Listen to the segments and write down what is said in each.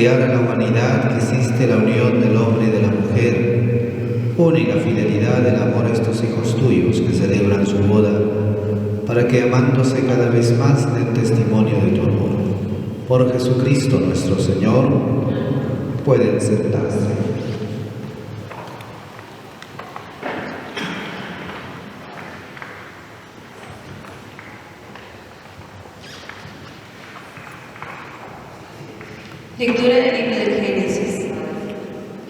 enseñar a la humanidad que existe la unión del hombre y de la mujer, única fidelidad del amor a estos hijos tuyos que celebran su boda, para que amándose cada vez más den testimonio de tu amor. Por Jesucristo nuestro Señor, pueden sentarse. Lectura del libro del Génesis.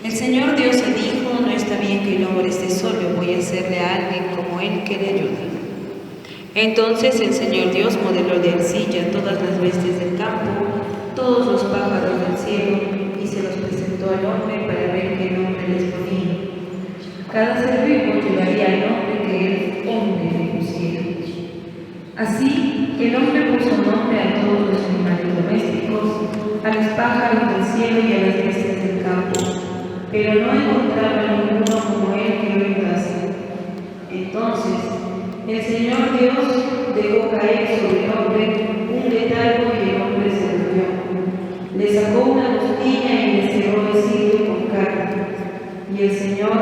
El Señor Dios le dijo: no está bien que el hombre esté solo, voy a hacerle a alguien como él que le ayude. Entonces el Señor Dios modeló de arcilla todas las bestias del campo, todos los pájaros del cielo, y se los presentó al hombre para ver qué nombre les ponía. Cada ser vivo llevaría el nombre que el hombre le pusiera. Así que el hombre puso nombre a todos los animales domésticos, a los pájaros del cielo y a las bestias del campo, pero no encontraba ninguno como él que lo ayudase. Entonces el Señor Dios dejó caer sobre el hombre un letargo y el hombre se durmió. Le sacó una costilla y le cerró el sitio con carne. Y el Señor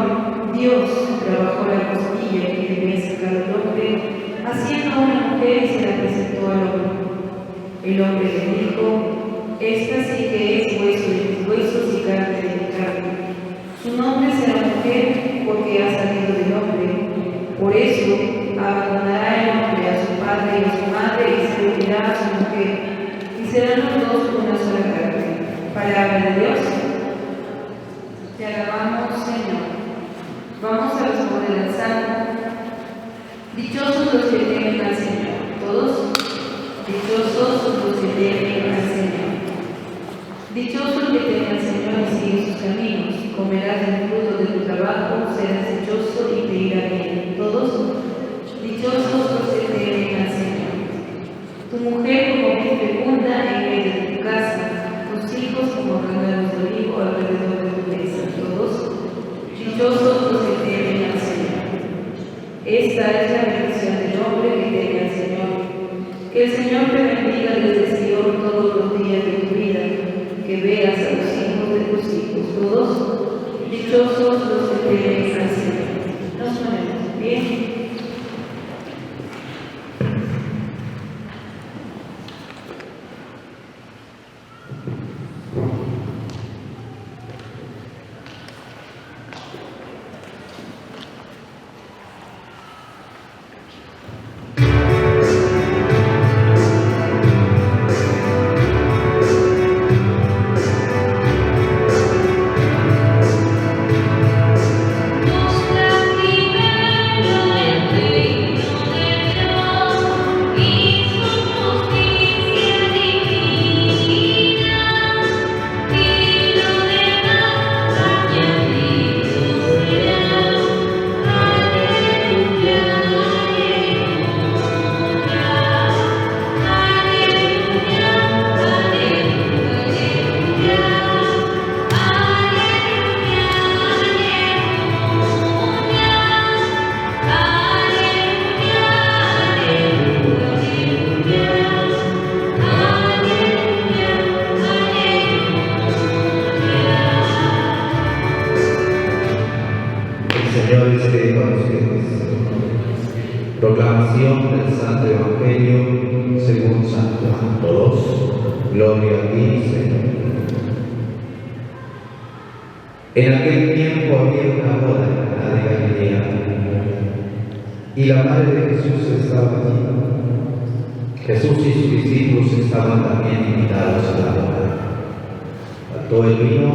Dios trabajó la costilla que le había sacado el hombre, haciendo una mujer y se la presentó al hombre. El hombre le dijo: esta sí que es hueso de mis huesos y carne de mi carne. Su nombre será mujer porque ha salido del hombre. Por eso abandonará el hombre a su padre y a su madre y se unirá a su mujer, y serán los dos una sola carne. Palabra de Dios. Te alabamos, Señor. Vamos a responder al Salmo. Dichosos los que temen al Señor. ¿Todos? Dichosos los que temen al Señor. Dichoso el que teme al Señor y sigue sus caminos. Comerás el fruto de tu trabajo, serás dichoso y te irá bien. ¿Todos? Dichosos los que temen al Señor. Tu mujer como vid fecunda en medio de tu casa, tus hijos como renuevos de olivo alrededor de tu mesa. ¿Todos? Dichosos los que temen al Señor. Esta es la bendición del hombre que teme al Señor. Que el Señor te bendiga desde Sion todos los días de tu vida, que veas a los hijos de tus hijos. Todos dichosos los que temen al Señor. Nos ponemos bien. Proclamación del Santo Evangelio según San Juan. Todos, gloria a ti, Señor. En aquel tiempo había una boda en Caná de Galilea, y la madre de Jesús estaba allí. Jesús y sus discípulos estaban también invitados a la boda. Faltó el vino,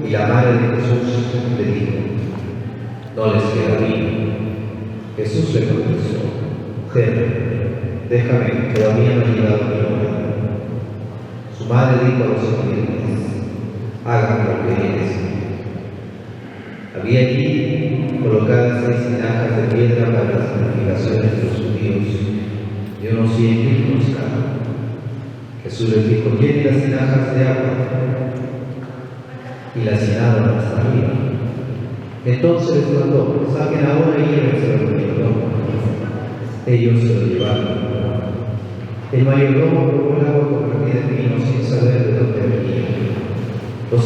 y la madre de Jesús le dijo: no les queda vino. Jesús le contestó: mujer, déjame, que todavía no ha llegado mi hora. Su madre dijo a los sirvientes: hagan lo que él les diga. Había allí colocadas 6 tinajas de piedra para las purificaciones de los judíos, y unos 100 litros cada. Jesús les dijo: llenen las tinajas de agua, y las llenaron hasta arriba. Entonces les mandó: saquen ahora y llévense al mayordomo. Ellos se lo llevaron. El mayordomo probó el agua convertida en vino sin saber de dónde venía.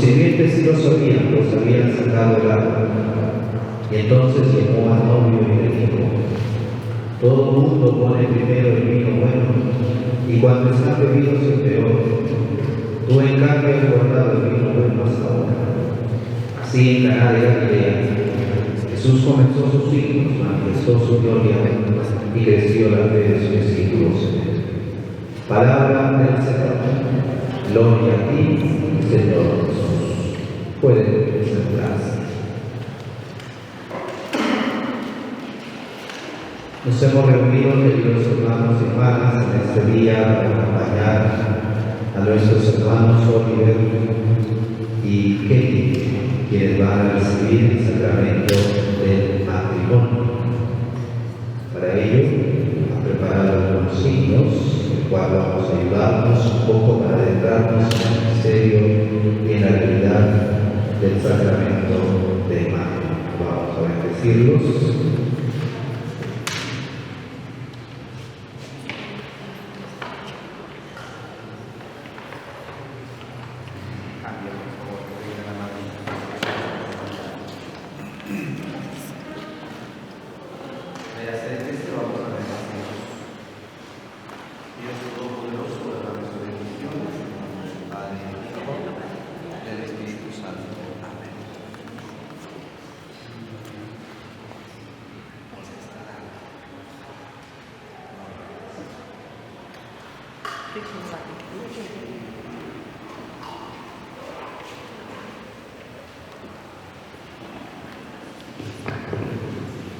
sirvientes sí lo sabían, pues habían sacado el agua. Y entonces llamó al novio y le dijo: todo el mundo pone primero el vino bueno, y cuando están bebidos el peor. Tú en cambio has guardado el vino bueno hasta ahora. Así en Caná de Galilea, Jesús comenzó sus signos, manifestó su gloria y creció la fe de sus discípulos. Palabra del Señor. Gloria a ti, Señor Jesús. Pueden sentarse. Nos hemos reunido, queridos hermanos y hermanas, en este día para acompañar a nuestros hermanos Oliver y Kelly, quienes van a recibir el sacramento del matrimonio. Para ello, han preparado algunos signos, el cual vamos a ayudarnos un poco para adentrarnos en el misterio y en la realidad del sacramento del matrimonio. Vamos a bendecirlos.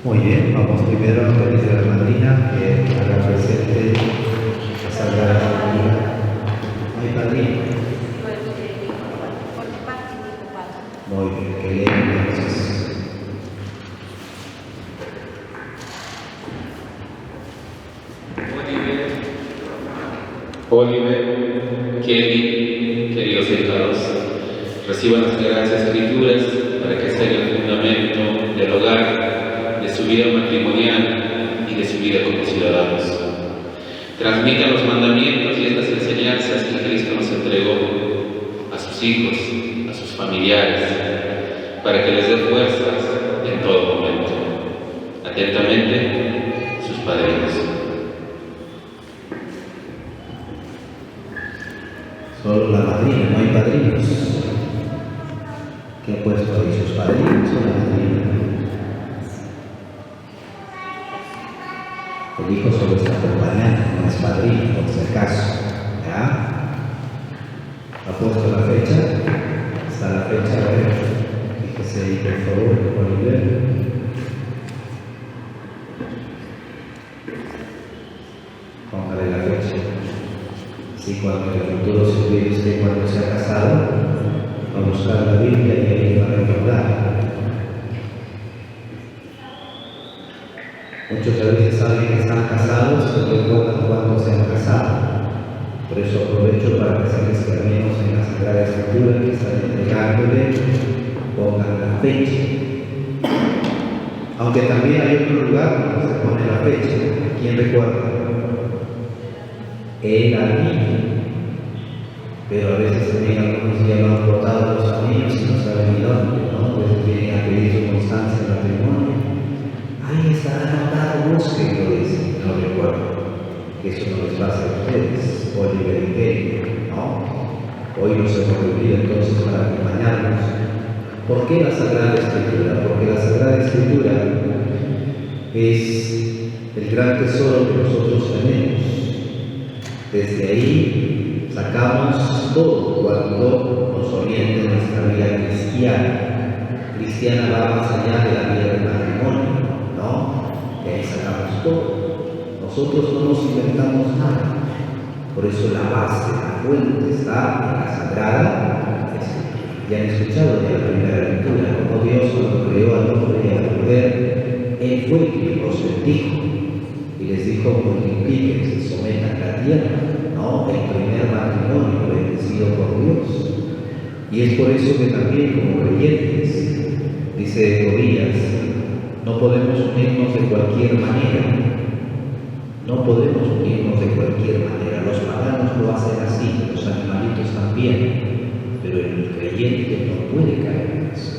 Muy bien, vamos primero a pedir a la madrina que haga presente la Sagrada Familia. ¿No hay padrino? Muy bien, que bien, entonces. Oliver, Kelly, queridos invitados, reciban las Sagradas Escrituras para que sea el fundamento del hogar, de su vida matrimonial y de su vida como ciudadanos. Transmitan los mandamientos y estas enseñanzas que Cristo nos entregó a sus hijos, a sus familiares, para que les dé fuerzas en todo momento. Atentamente, sus padrinos. Solo la madrina, no hay padrinos. ¿Qué ha puesto ahí sus padrinos o la madrina? El hijo solo está acompañando, no es padrino, por si acaso. ¿Ya? ¿Ha puesto la fecha? Está la fecha, a ver. Fíjese ahí, por favor, Oliver. Póngale la fecha. Así cuando en el futuro se olvide usted cuando se ha casado, va a buscar la Biblia y ahí va a recordar. Muchos a veces saben que están casados, pero recuerdan cuándo se han casado. Por eso aprovecho para decirles que al menos en la Sagrada Escritura que están entregándole, pongan la fecha. Aunque también hay otro lugar donde se pone la fecha. ¿Quién recuerda? El anillo. Pero a veces también algunos ya lo han botado los anillos y no saben ni dónde, ¿no? Entonces vienen a pedir su constancia en matrimonio. Ahí está anotado, búsquenlo, dice. No recuerdo. Que eso no les pasa a ustedes, Oliver y Kelly, ¿no? Hoy nos hemos reunido entonces para acompañarnos. ¿Por qué la Sagrada Escritura? Porque la Sagrada Escritura es el gran tesoro que nosotros tenemos. Desde ahí sacamos todo cuanto nos oriente nuestra vida cristiana. Cristiana va más allá de la vida del matrimonio, ¿no? De ahí sacamos todo. Nosotros no nos inventamos nada. Por eso la base, la fuente está en la Sagrada Escritura. Ya han escuchado de la primera lectura, como Dios cuando creó al hombre y a la mujer, Él fue quien los bendijo y les dijo: multipliquen, se sometan a la tierra. No, el primer matrimonio bendecido por Dios. Y es por eso que también como creyentes, dice Tobías, no podemos unirnos de cualquier manera. No podemos unirnos de cualquier manera. Los paganos lo hacen así, los animalitos también, pero el creyente creyente no puede caer en eso.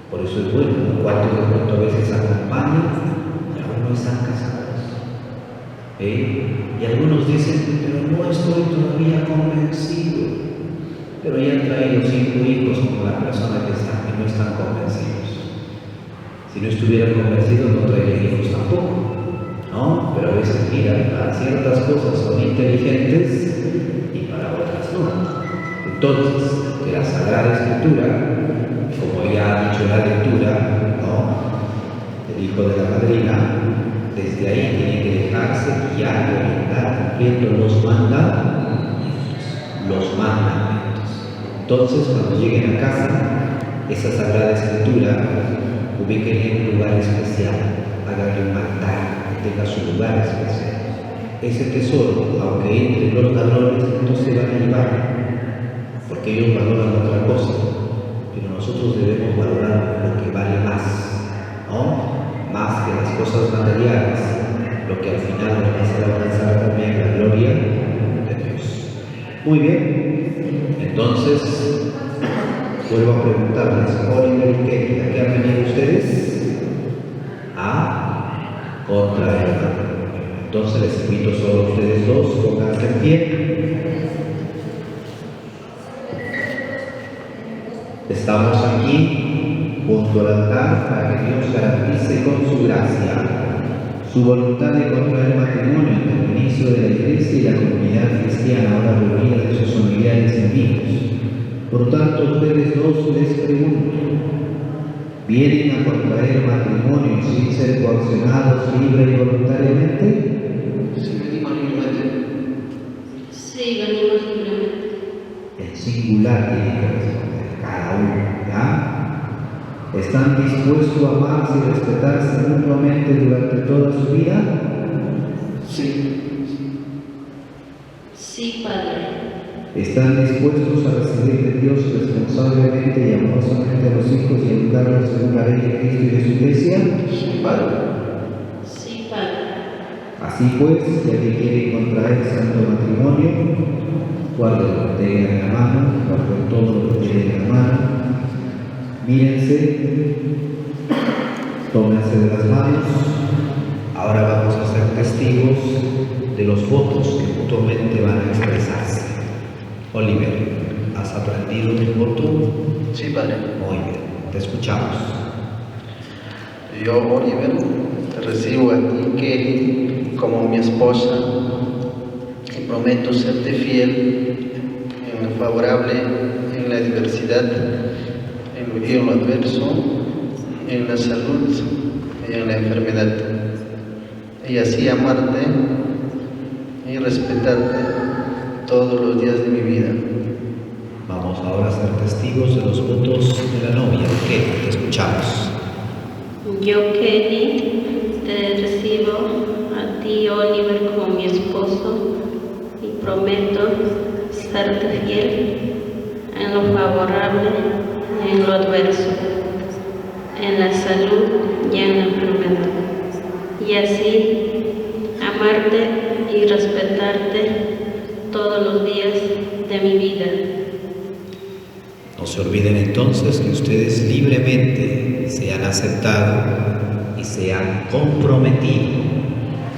Por eso es bueno, ¿no? Cuántos de pronto a veces acompañan y aún no están casados. Y algunos dicen, pero no estoy todavía convencido. Pero ya han traído 5 hijos como la persona que no están convencidos. Si no estuvieran convencidos no traerían hijos tampoco, ¿no? Pero a veces, mira, para ciertas cosas son inteligentes y para otras no. Entonces, que la Sagrada Escritura, como ya ha dicho la lectura, ¿no?, el hijo de la madrina, desde ahí tiene que dejarse guiar y orientar cumpliendo los mandamientos. Entonces, cuando lleguen a casa, esa Sagrada Escritura, ubíquenla en un lugar especial, háganle un altar, tenga su lugar especial. Ese tesoro, aunque entre los ladrones, no se van a llevar, porque ellos valoran otra cosa, pero nosotros debemos valorar lo que vale más, ¿no? Más que las cosas materiales, lo que al final nos va a hacer alcanzar también la gloria de Dios. Muy bien, entonces vuelvo a preguntarles, Oliver y Kelly, ¿a qué han venido ustedes? A contraer matrimonio. Entonces les invito solo a ustedes dos, pónganse en pie. Estamos aquí junto al altar para que Dios garantice con su gracia su voluntad de contraer matrimonio entre el inicio de la Iglesia y la comunidad cristiana ahora reunida de sus familiares y amigos. Por tanto, ustedes dos les pregunto, ¿vienen a contraer matrimonio sin ser coaccionados libre y voluntariamente? Sí, venimos libremente. Sí, venimos libremente. En singular tiene que responder cada uno, ¿ya? ¿Están dispuestos a amarse y respetarse mutuamente durante toda su vida? Sí. Sí, Padre. ¿Están dispuestos a recibir de Dios responsablemente y amorosamente a los hijos y educarlos según la ley de Cristo y de su Iglesia? Sí, Padre. Sí, Padre. Así pues, ya que quieren contraer santo matrimonio, guarden lo que tengan en la mano, guarden todo lo que tienen en la mano, mírense, tómense de las manos. Ahora vamos a ser testigos de los votos que mutuamente van a expresarse. Oliver, ¿has aprendido tu voto? Sí, Padre. Muy bien, te escuchamos. Yo, Oliver, te recibo a ti, Kelly, como mi esposa y prometo serte fiel en lo favorable, en la adversidad, en lo adverso, en la salud y en la enfermedad, y así amarte y respetarte todos los días de mi vida. Vamos ahora a ser testigos de los votos de la novia. Kelly, te escuchamos. Yo, Kelly, te recibo a ti, Oliver, como mi esposo y prometo serte fiel en lo favorable y en lo adverso, en la salud y en la enfermedad, y así amarte y respetarte todos los días de mi vida. No se olviden entonces que ustedes libremente se han aceptado y se han comprometido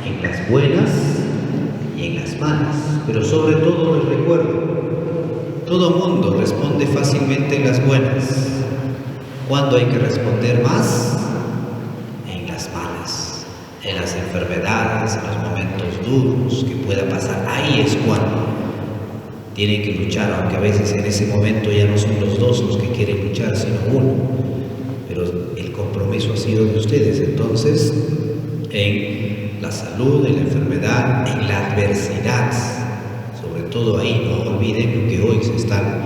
en las buenas y en las malas. Pero sobre todo les recuerdo, todo mundo responde fácilmente en las buenas. ¿Cuándo hay que responder más? En las malas, en las enfermedades, en los momentos duros que pueda pasar. Ahí es cuando tienen que luchar, aunque a veces en ese momento ya no son los dos los que quieren luchar, sino uno. Pero el compromiso ha sido de ustedes. Entonces, en la salud, en la enfermedad, en la adversidad, sobre todo ahí, no olviden lo que hoy se están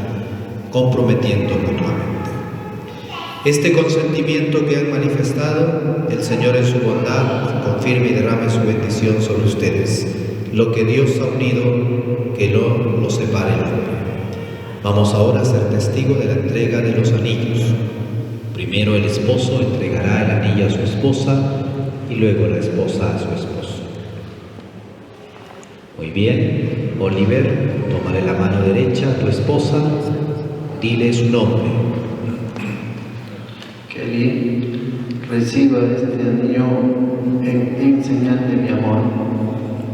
comprometiendo mutuamente. Este consentimiento que han manifestado, el Señor en su bondad confirme y derrame su bendición sobre ustedes. Lo que Dios ha unido, que no lo separe el hombre. Vamos ahora a ser testigo de la entrega de los anillos. Primero el esposo entregará el anillo a su esposa y luego la esposa a su esposo. Muy bien, Oliver, tómale la mano derecha a tu esposa Dile su nombre. Kelly, reciba este anillo en señal de mi amor,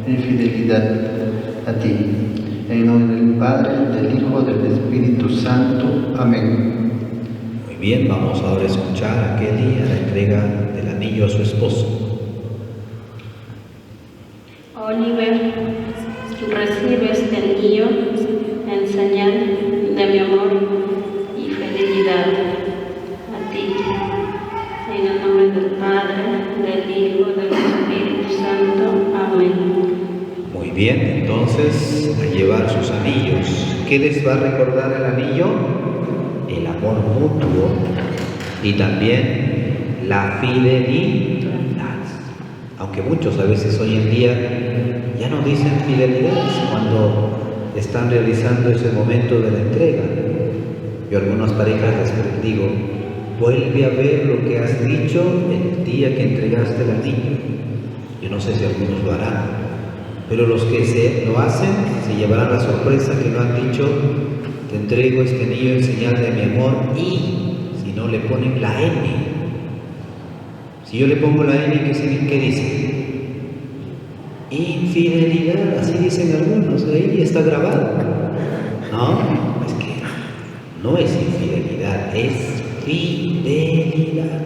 en fidelidad a ti. En nombre del Padre, del Hijo, del Espíritu Santo. Amén. Muy bien, vamos ahora a escuchar a Kelly a la entrega del anillo a su esposo. Oliver, recibe este anillo en señal de mi amor y fidelidad a ti. En el nombre del Padre, del Hijo, del Espíritu Santo. Amén. Muy bien, entonces a llevar sus anillos. ¿Qué les va a recordar el anillo? El amor mutuo y también la fidelidad. Aunque muchos a veces hoy en día ya no dicen fidelidad cuando están realizando ese momento de la entrega. Yo a algunas parejas les digo, vuelve a ver lo que has dicho el día que entregaste el anillo. Yo no sé si algunos lo harán, pero los que lo hacen se llevarán la sorpresa que no han dicho, te entrego este anillo en señal de mi amor, y si no le ponen la N. Si yo le pongo la N, ¿qué dice? Infidelidad, así dicen algunos, ahí está grabado. No, es que no es infidelidad, es fidelidad.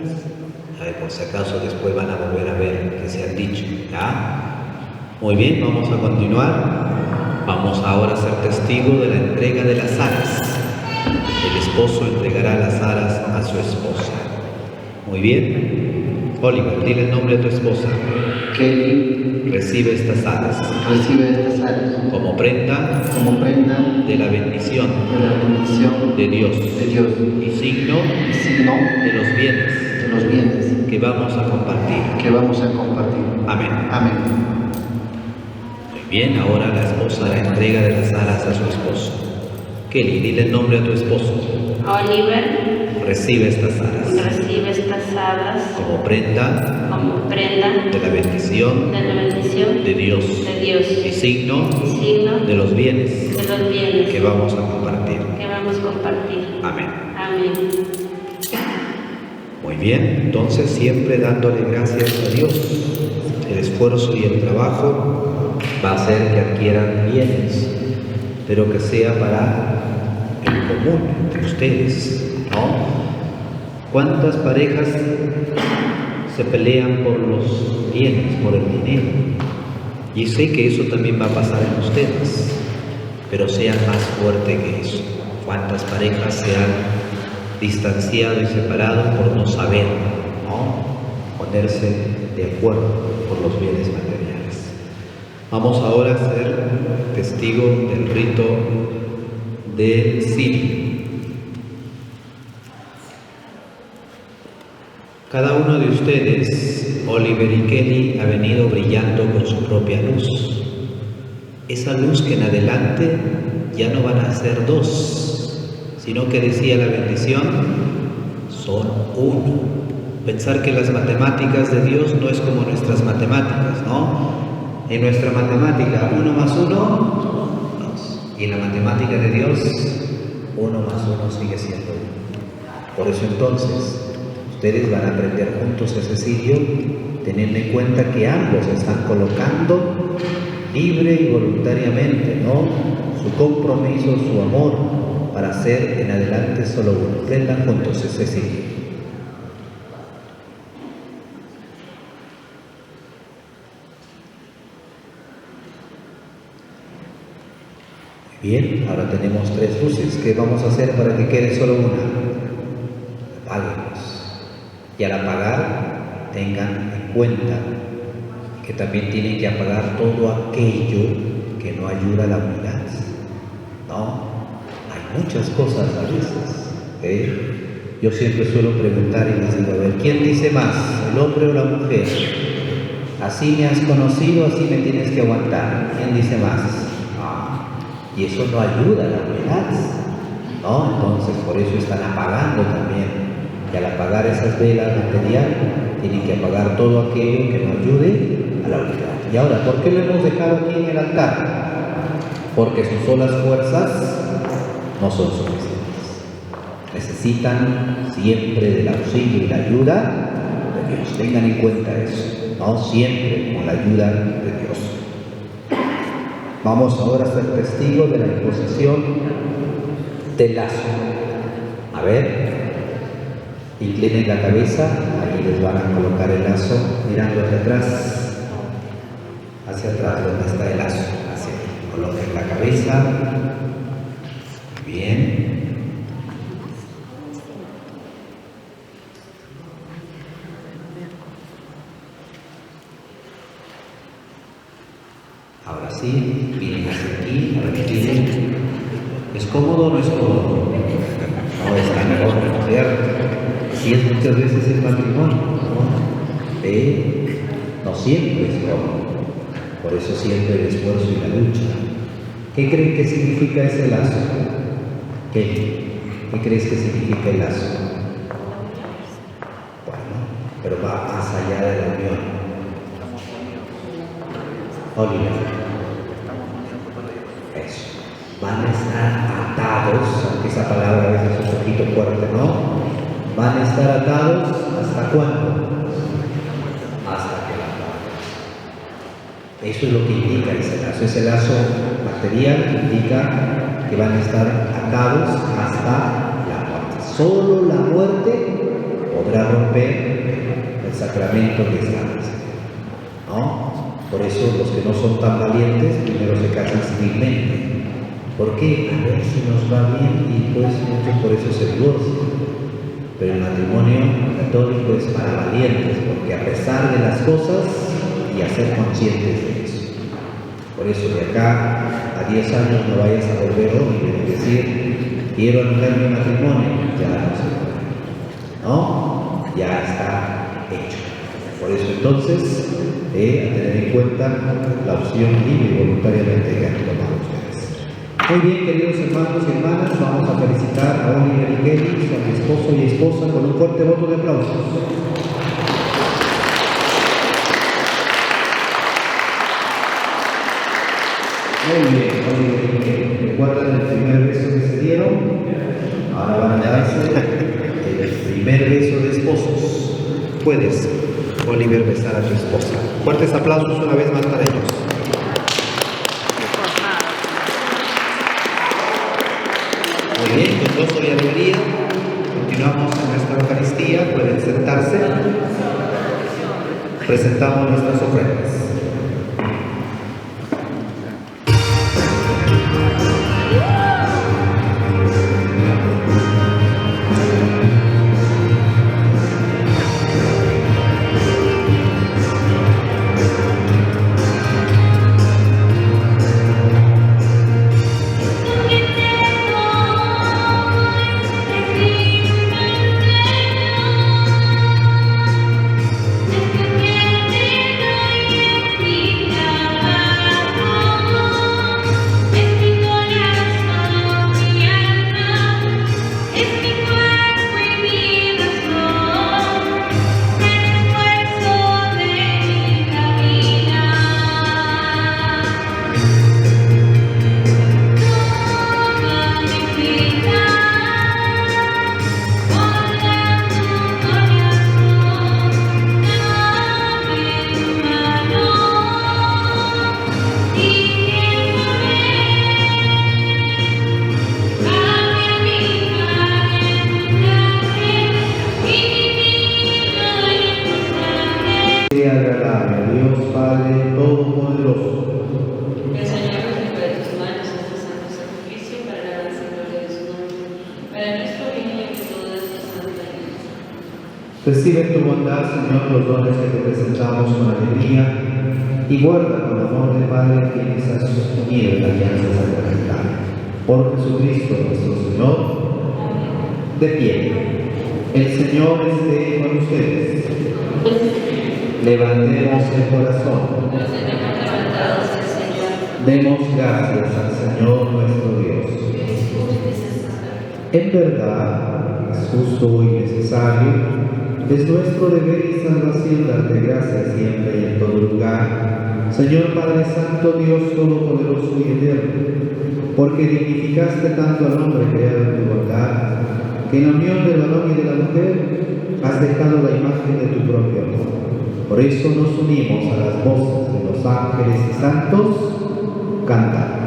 A ver, por si acaso después van a volver a ver qué se han dicho, ¿ya? Muy bien, vamos a continuar. Vamos ahora a ser testigo de la entrega de las aras. El esposo entregará las aras a su esposa. Muy bien. Oliver, dile el nombre de tu esposa. Kelly, Recibe estas aras recibe estas aras como prenda como prenda de la bendición de la bendición de Dios y signo signo de los bienes de los bienes que vamos a compartir. que vamos a compartir. Amén. Amén. Muy bien, ahora la esposa la entrega de las aras a su esposo. Kelly, dile el nombre a tu esposo. Oliver, Recibe estas aras recibe estas aras como prenda como prenda de la bendición de la bendición de Dios de Dios y signo y signo de los bienes de los bienes que vamos a compartir. que vamos a compartir. Amén. Amén. Muy bien, entonces siempre dándole gracias a Dios. El esfuerzo y el trabajo va a hacer que adquieran bienes, pero que sea para el común entre ustedes, ¿no? ¿Cuántas parejas se pelean por los bienes, por el dinero? Y sé que eso también va a pasar en ustedes, pero sean más fuerte que eso. ¿Cuántas parejas se han distanciado y separado por no saber, ¿no? Ponerse de acuerdo por los bienes materiales? Vamos ahora a ser testigo del rito del cine. Cada uno de ustedes, Oliver y Kelly, ha venido brillando con su propia luz. Esa luz que en adelante ya no van a ser dos, sino que decía la bendición, son uno. Pensar que las matemáticas de Dios no es como nuestras matemáticas, ¿no? En nuestra matemática, 1 más 1, 2. Y en la matemática de Dios, 1 más 1 sigue siendo 1. Por eso entonces, ustedes van a aprender juntos ese sirio, teniendo en cuenta que ambos están colocando libre y voluntariamente, ¿no?, su compromiso, su amor, para ser en adelante solo uno. Aprendan juntos ese sirio. Bien, ahora tenemos 3 luces. ¿Qué vamos a hacer para que quede solo una? Apáguenlos. Y al apagar, tengan en cuenta que también tienen que apagar todo aquello que no ayuda a la unidad. No, hay muchas cosas a veces. Yo siempre suelo preguntar y les digo, a ver, ¿quién dice más, el hombre o la mujer? Así me has conocido, así me tienes que aguantar. ¿Quién dice más? Y eso no ayuda a la unidad, ¿no? Entonces, por eso están apagando también. Y al apagar esas velas material, tienen que apagar todo aquello que no ayude a la unidad. Y ahora, ¿por qué lo hemos dejado aquí en el altar? Porque sus solas fuerzas no son suficientes. necesitan siempre del auxilio y la ayuda de Dios. Tengan en cuenta eso, ¿no? Siempre con la ayuda de Dios. Vamos ahora a ser testigos de la imposición del lazo. A ver, inclinen la cabeza, ahí les van a colocar el lazo mirando hacia atrás donde está el lazo. Así, coloquen la cabeza. Bien. Ahora sí, miren hacia aquí, miren. ¿Es cómodo o no es cómodo? No, está mejor, ¿cierto? Así es muchas veces el matrimonio, ¿no? No siempre es cómodo. Por eso siempre el esfuerzo y la lucha. ¿Qué creen que significa ese lazo? ¿Qué crees que significa el lazo? Bueno, pero va más allá de la unión. Oliver. Eso. Van a estar atados, aunque esa palabra a veces es un poquito fuerte, ¿no? Van a estar atados ¿hasta cuándo? Hasta que la muerte. Eso es lo que indica ese lazo. Ese lazo material indica que van a estar atados hasta la muerte. Solo la muerte podrá romper el sacramento que está en ese, ¿no? Por eso los que no son tan valientes primero se casan civilmente. ¿Por qué? A ver si nos va bien y pues muchos por eso se divorcian. Pero el matrimonio católico es para valientes, porque a pesar de las cosas y a ser conscientes de eso. Por eso de acá a 10 años no vayas a volver hoy y decir quiero anular mi matrimonio, ya no se puede, ¿no? Ya está hecho. Por eso entonces a tener en cuenta la opción libre y voluntariamente que han tomado ustedes. Muy bien, queridos hermanos y hermanas, vamos a felicitar a Oliver y Kelly, su esposo y esposa, con un fuerte voto de aplausos. Muy bien, Oliver y Kelly. ¿Recuerdan el primer beso que se dieron? Ahora van a darse el primer beso de esposos. Puedes, Oliver, besar a tu esposa. Fuertes aplausos una vez más para ellos. Muy bien, con gozo y alegría continuamos en nuestra Eucaristía. Pueden sentarse. Presentamos nuestras ofrendas. Recibe en tu bondad, Señor, los dones que te presentamos con alegría y guarda con amor de Padre quienes has sostenido en la alianza sacramental. Por Jesucristo nuestro Señor, de pie. El Señor esté con ustedes. Levantemos el corazón. Demos gracias al Señor nuestro Dios. En verdad, es justo y necesario. Es nuestro deber y salvación darte gracias siempre y en todo lugar, Señor Padre Santo, Dios Todopoderoso y Eterno, porque dignificaste tanto al hombre creado en tu bondad, que en la unión del varón y de la mujer has dejado la imagen de tu propio amor. Por eso nos unimos a las voces de los ángeles y santos cantando.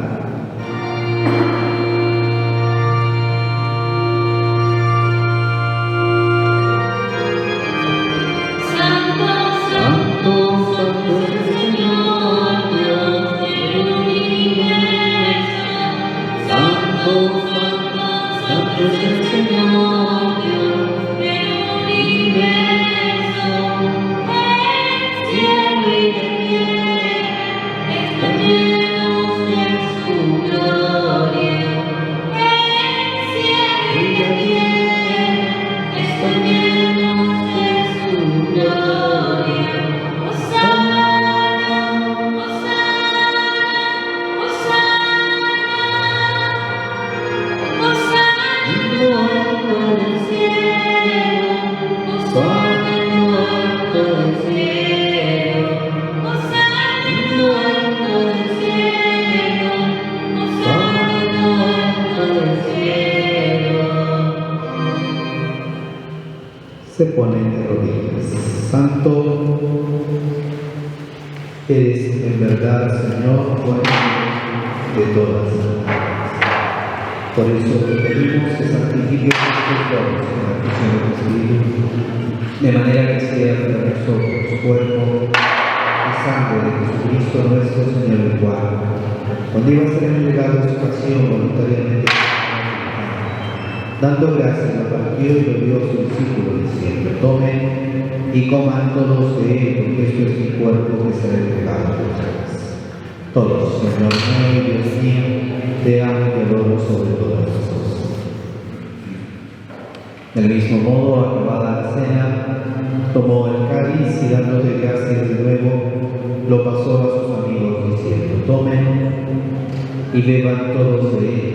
Se ponen de rodillas. Santo eres en verdad, Señor, fuente de todas las cosas. Por eso te pedimos que santifiques nuestros dones en la fusión del Espíritu, de manera que sea para nosotros cuerpo y sangre de Jesucristo nuestro Señor, el cual, cuando iba a ser entregado a su pasión voluntariamente, dando gracias, lo partió y lo dio a su discípulo, diciendo: tomen y coman todos de él, porque esto es mi cuerpo que será entregado por ustedes. Todos, Señor mío y Dios mío, te amo y adoro sobre todas las cosas. Del mismo modo, acabada la cena, tomó el cáliz y dándote gracias de nuevo, lo pasó a sus amigos, diciendo: tomen y beban todos de él,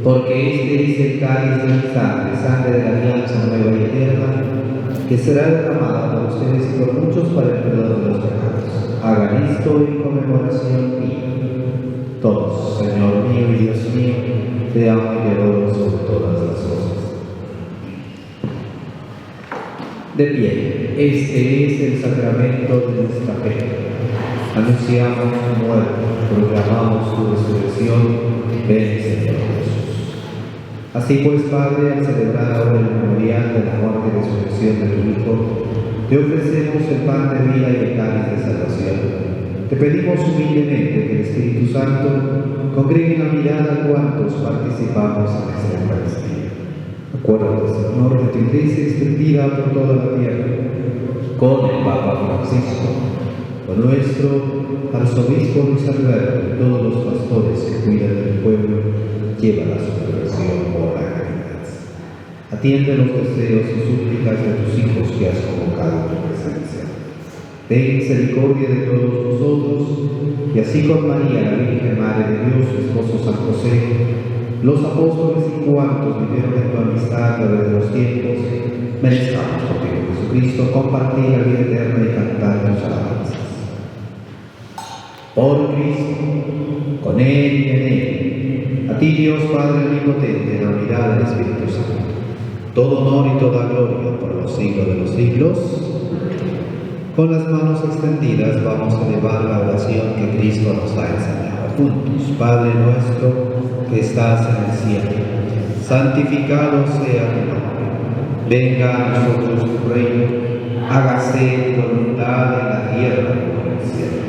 porque este es el cáliz de mi sangre, sangre de la alianza nueva y eterna, que será derramada por ustedes y por muchos para el perdón de los pecados. Hagan esto en conmemoración mía. Todos, Señor mío y Dios mío, te amo y te adoro sobre todas las cosas. De pie, este es el sacramento de nuestra fe. Anunciamos tu muerte, proclamamos tu resurrección. Ven, Señor Jesús. Así pues, Padre, al celebrar ahora el memorial de la muerte y resurrección de tu Hijo, te ofrecemos el pan de vida y el cáliz de salvación. Te pedimos humildemente que el Espíritu Santo congregue en la mirada a cuantos participamos en esta Eucaristía. Acuérdate, Señor, de tu iglesia extendida por toda la tierra, con el Papa Francisco, con nuestro arzobispo Luis Alberto y todos los pastores que cuidan del pueblo, lleva la subversión por la caridad. Atiende los deseos y súplicas de tus hijos que has convocado a tu presencia. Ten misericordia de todos nosotros, y así con María, la Virgen Madre de Dios, su esposo San José, los apóstoles y cuantos vivieron en tu amistad a través de los tiempos, merezcamos por ti, Jesucristo, compartir la vida eterna y cantar tus alabanzas. Por Cristo, con Él y en Él, a ti Dios Padre omnipotente, en la unidad del Espíritu Santo, todo honor y toda gloria por los siglos de los siglos. Con las manos extendidas vamos a elevar la oración que Cristo nos ha enseñado. Juntos, Padre nuestro que estás en el cielo, santificado sea tu nombre. Venga a nosotros tu reino, hágase tu voluntad en la tierra como en el cielo.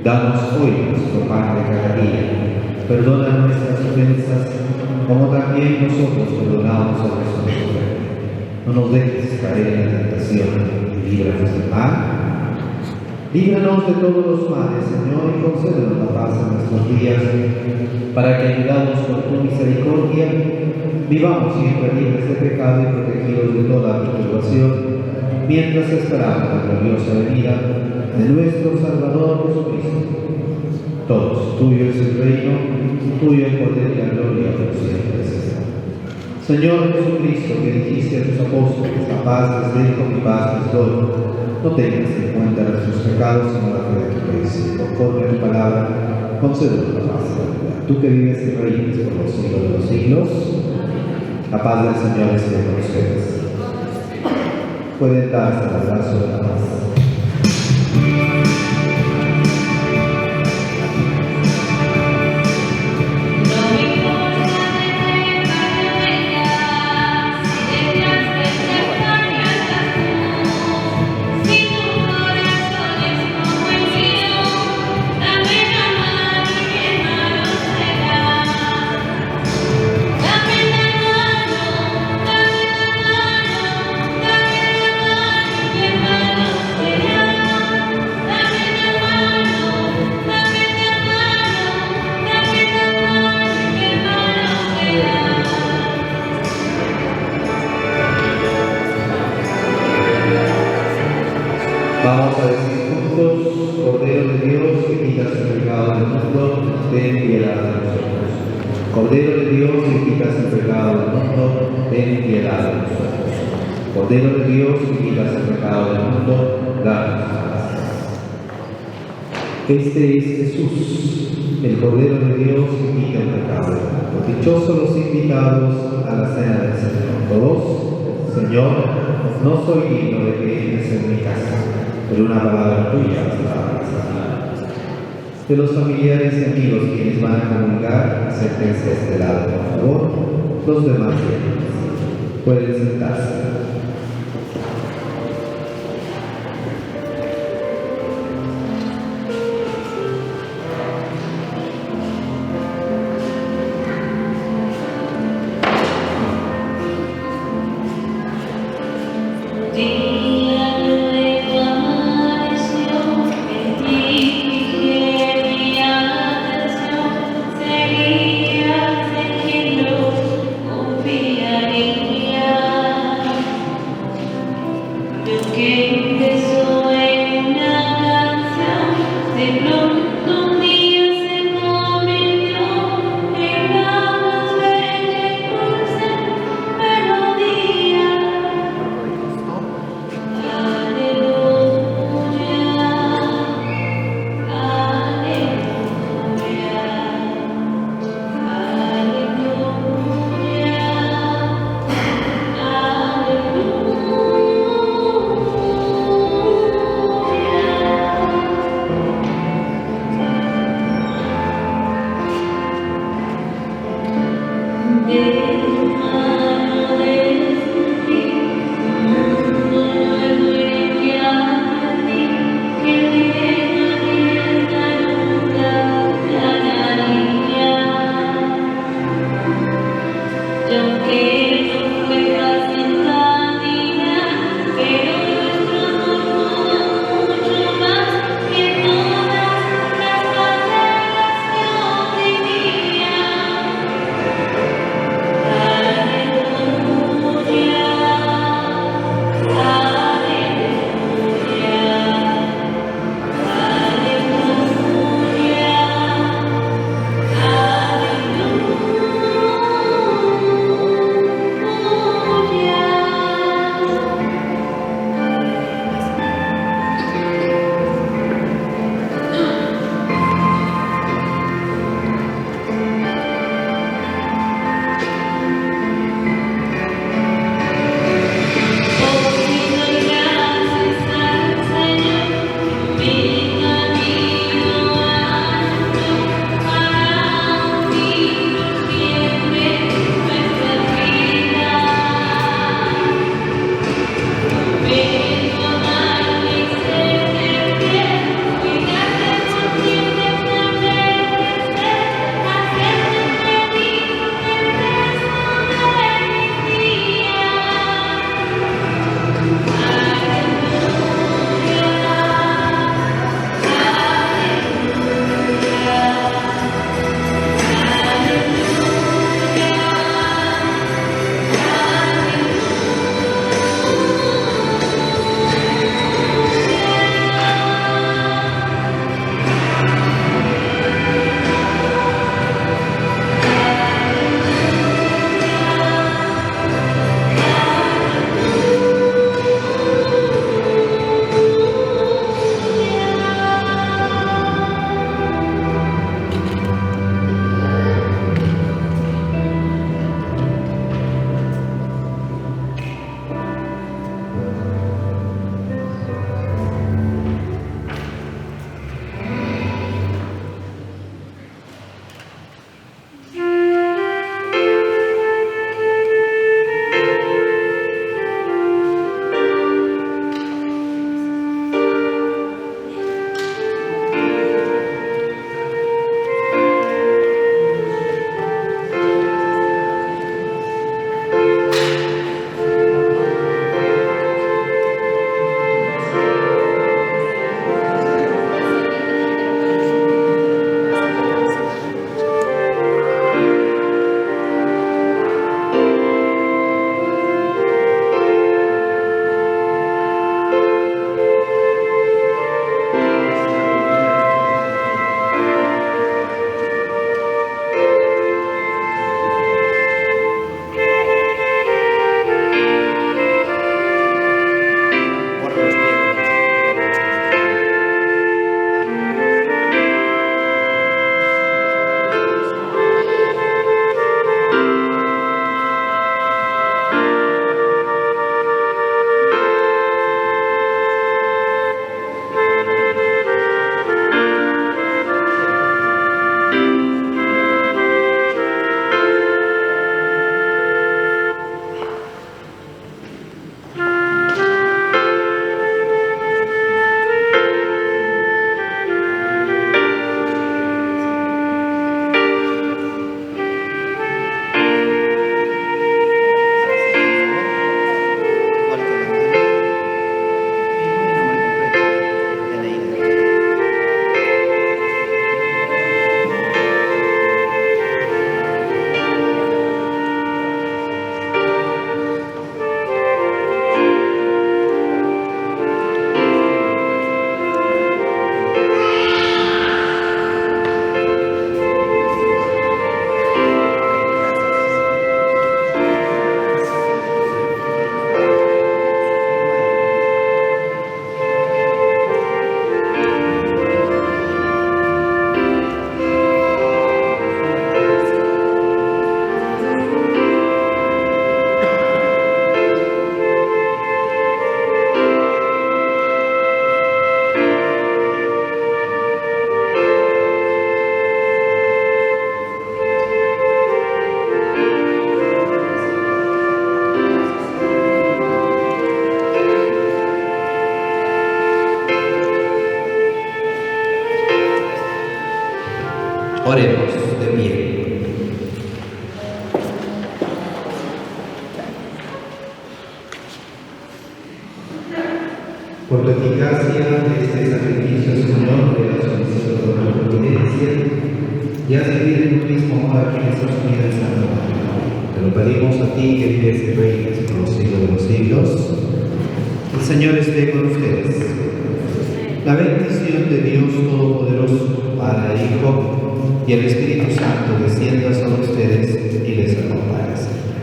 Danos hoy nuestro pan de cada día. Perdona nuestras ofensas, como también nosotros perdonamos a nuestros ofensores. No nos dejes caer en la tentación, y líbranos del mal. Líbranos de todos los males, Señor, y concédenos la paz en nuestros días, para que, ayudados por tu misericordia, vivamos siempre libres de pecado y protegidos de toda perturbación, mientras esperamos la gloriosa venida de nuestro Salvador Jesucristo. Todos, tuyo es el reino, tuyo el poder y la gloria por siempre. Señor Jesucristo, que dijiste a tus apóstoles: la paz les dejo, mi paz les doy. No tengas en cuenta nuestros pecados, sino la fe de tu Cristo. Conforme a tu palabra, concédenos la paz y la verdad. Tú que vives y reinas por los siglos de los siglos. La paz del Señor esté con ustedes. Pueden darse el abrazo de la paz. Vamos a decir juntos: Cordero de Dios, que quitas el pecado del mundo, ten piedad de nosotros. Cordero de Dios, que quitas el pecado del mundo, ten piedad de nosotros. Cordero de Dios, que quitas el pecado del mundo, danos paz. Este es Jesús, el Cordero de Dios que quita el pecado del mundo. Dichosos los invitados a la cena del Señor. Todos: Señor, no soy digno de que entres en mi casa, pero una palabra tuya bastará. De los familiares y amigos quienes van a comunicar, acérquense a este lado, por favor. Los demás pueden sentarse. Por tu eficacia de este sacrificio, Señor, de la solicitud de la providencia, y haz vivir en tu mismo amor a quienes has unido en Santo Padre. Te lo pedimos a ti, que vives y reinas por los siglos de los siglos. El Señor esté con ustedes. La bendición de Dios Todopoderoso, Padre, Hijo y el Espíritu Santo descienda sobre ustedes y les acompañe siempre.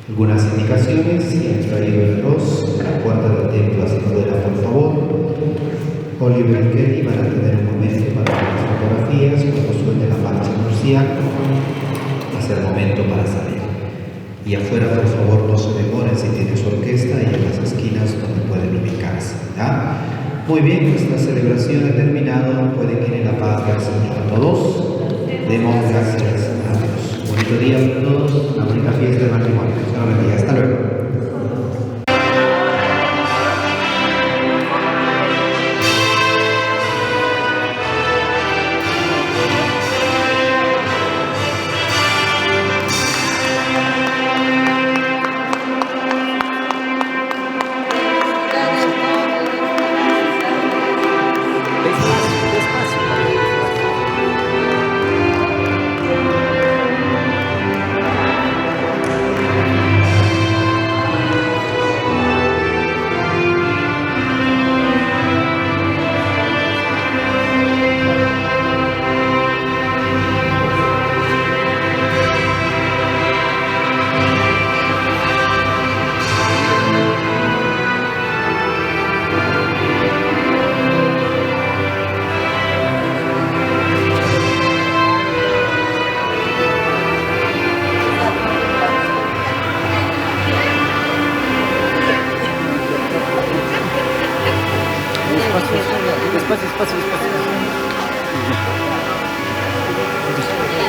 Algunas indicaciones: si han traído el arroz, la puerta del templo hacia afuera, por favor. Oliver y Kelly van a tener un momento para ver las fotografías. Cuando suene la marcha nupcial, es el momento para salir. Y afuera, por favor, no se demoren si tiene su orquesta y en las esquinas donde pueden ubicarse. ¿Ya? Muy bien, nuestra celebración ha terminado. Pueden ir en la paz del Señor. A todos, demos gracias a Dios. Bonito día para todos. Una bonita fiesta de matrimonio. Señor bendiga. Hasta luego.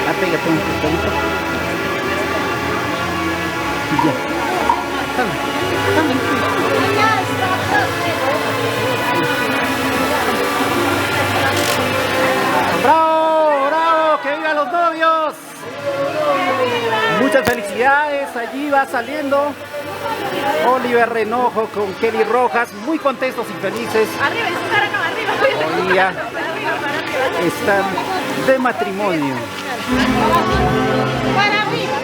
Apégate un poquito. Ya. ¡Bravo! ¡Bravo! ¡Que vivan los novios! Muchas felicidades. Allí va saliendo Oliver Renojo con Kelly Rojas, muy contentos y felices. Arriba, en su cara no, arriba. Hoy día están de matrimonio. Para arriba.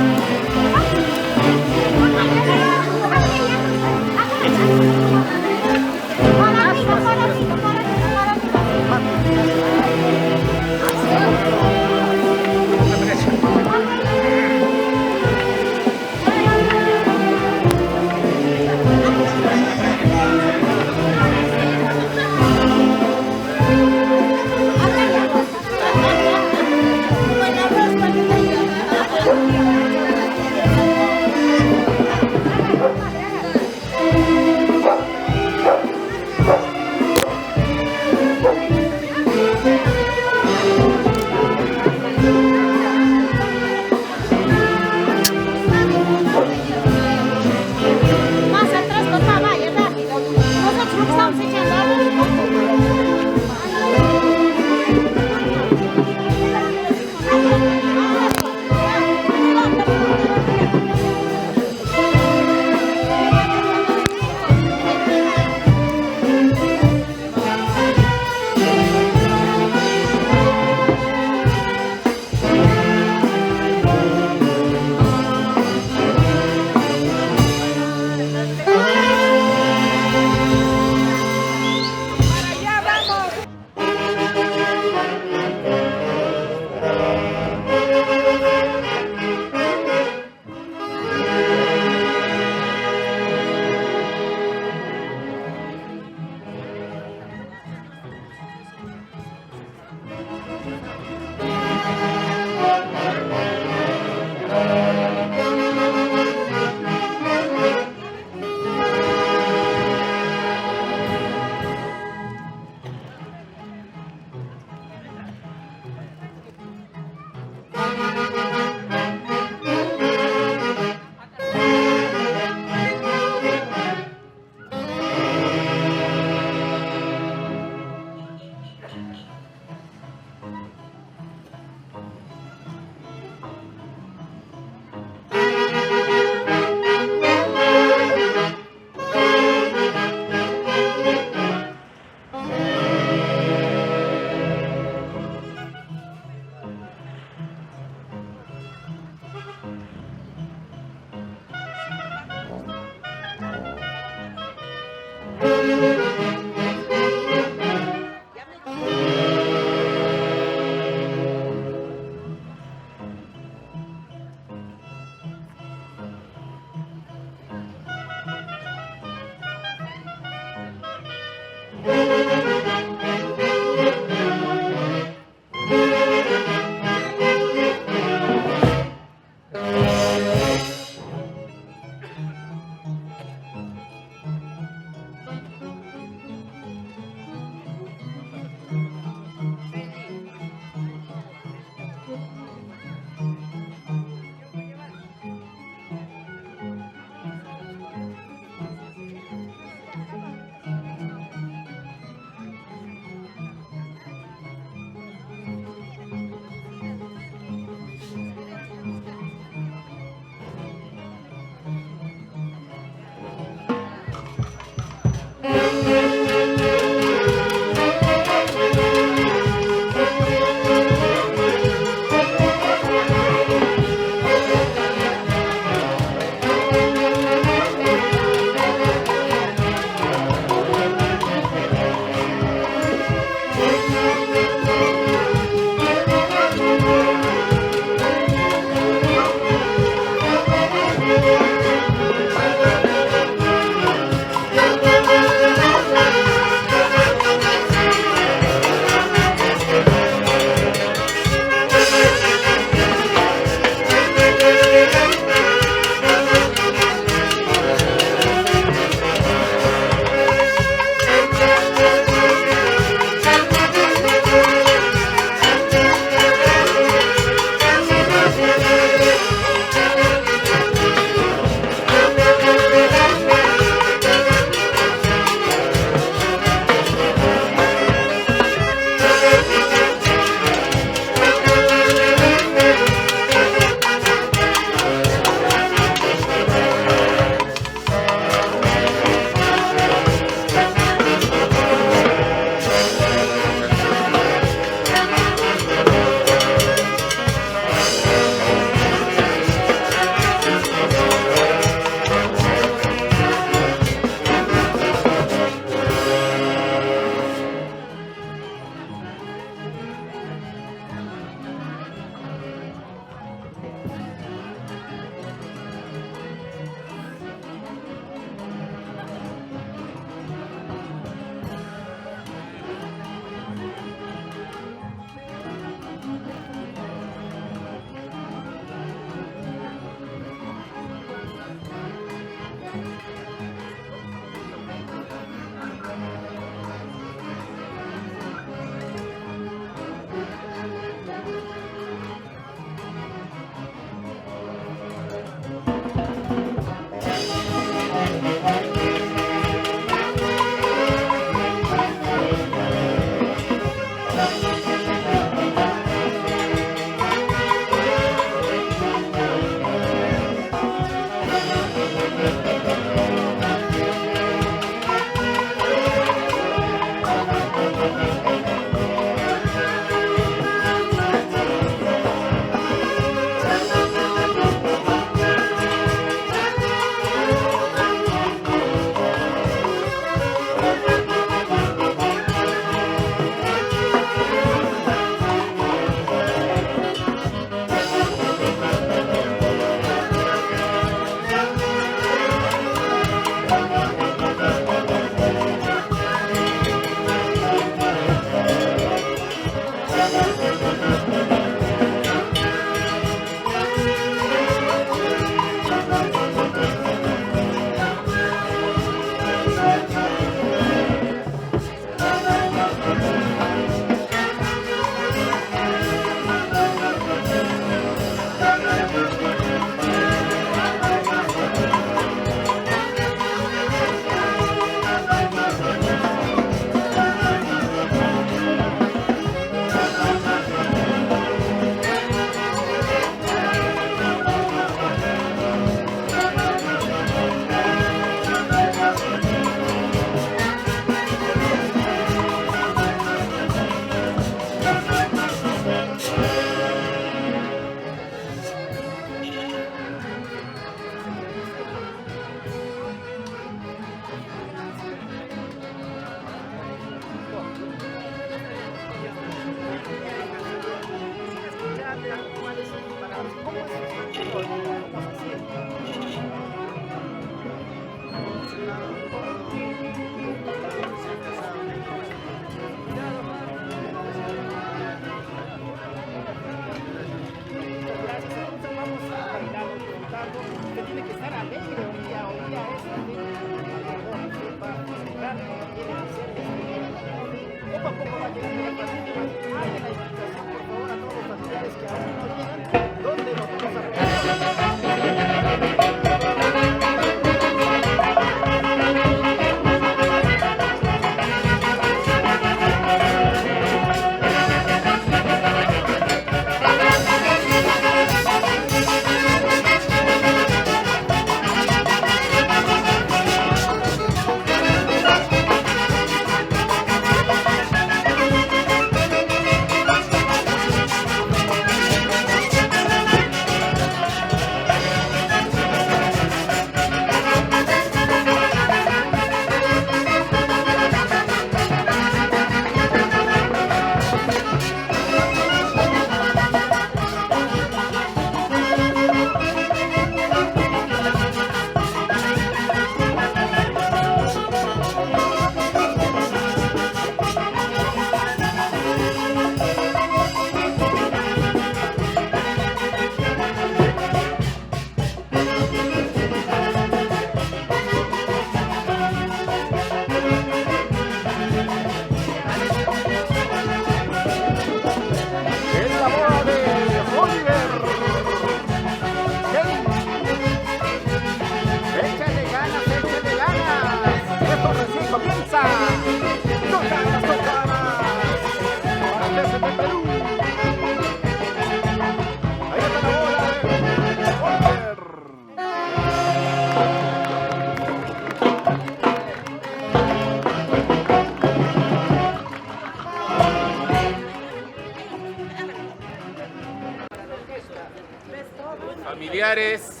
Familiares,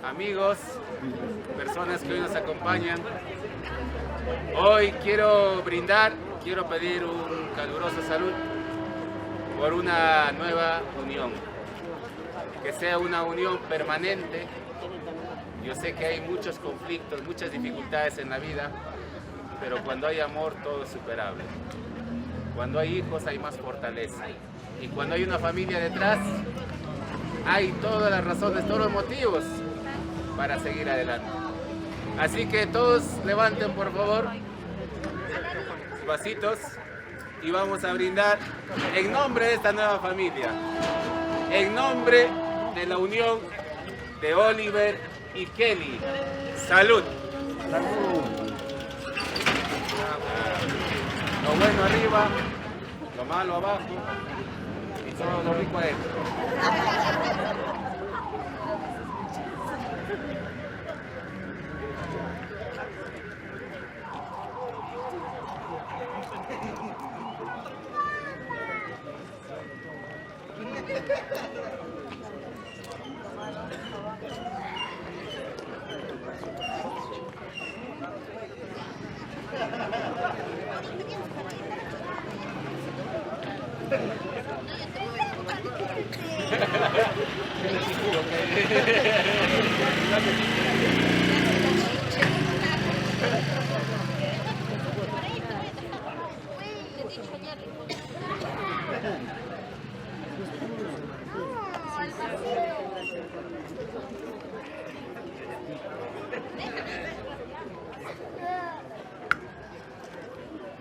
amigos, personas que hoy nos acompañan. Hoy quiero pedir un caluroso salud por una nueva unión, que sea una unión permanente. Yo sé que hay muchos conflictos, muchas dificultades en la vida, pero cuando hay amor todo es superable. Cuando hay hijos hay más fortaleza. Y cuando hay una familia detrás, hay todas las razones, todos los motivos para seguir adelante. Así que todos levanten por favor sus vasitos y vamos a brindar en nombre de esta nueva familia, en nombre de la unión de Oliver y Kelly. ¡Salud! Lo bueno arriba, lo malo abajo y todo lo rico adentro.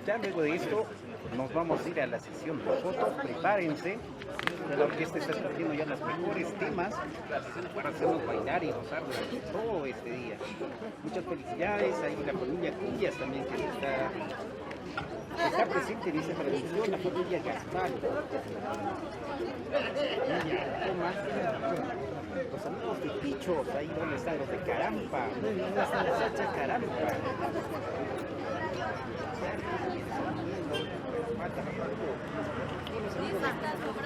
Ya luego de esto nos vamos a ir a la sesión de fotos. Prepárense, la orquesta está escogiendo ya los mejores temas para hacernos bailar y gozar durante todo este día. Muchas felicidades, ahí la familia Cuyas también que está presente en esta transmisión, la familia Gaspar. Los amigos de Pichos, ahí donde están los de Carampa, Carampa.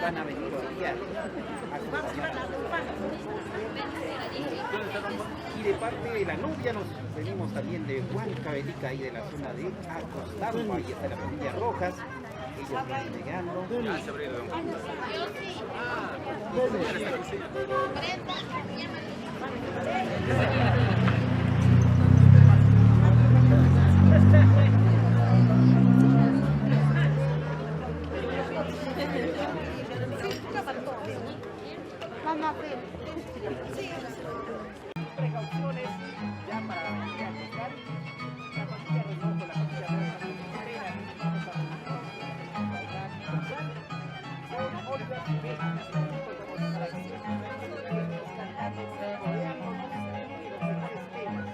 Van a venir hoy día a acompañarnos. Y de parte de la novia nos venimos también de Huancavelica y de la zona de Acostampa, y hasta la familia Rojas. Ellos vienen llegando. Precauciones ya para la familia Tocar, la familia Renojo, la familia Rojas, vamos a bailar con Oliver y Kelly. Vamos a estar aquí cantando, rodeándonos de los mejores temas.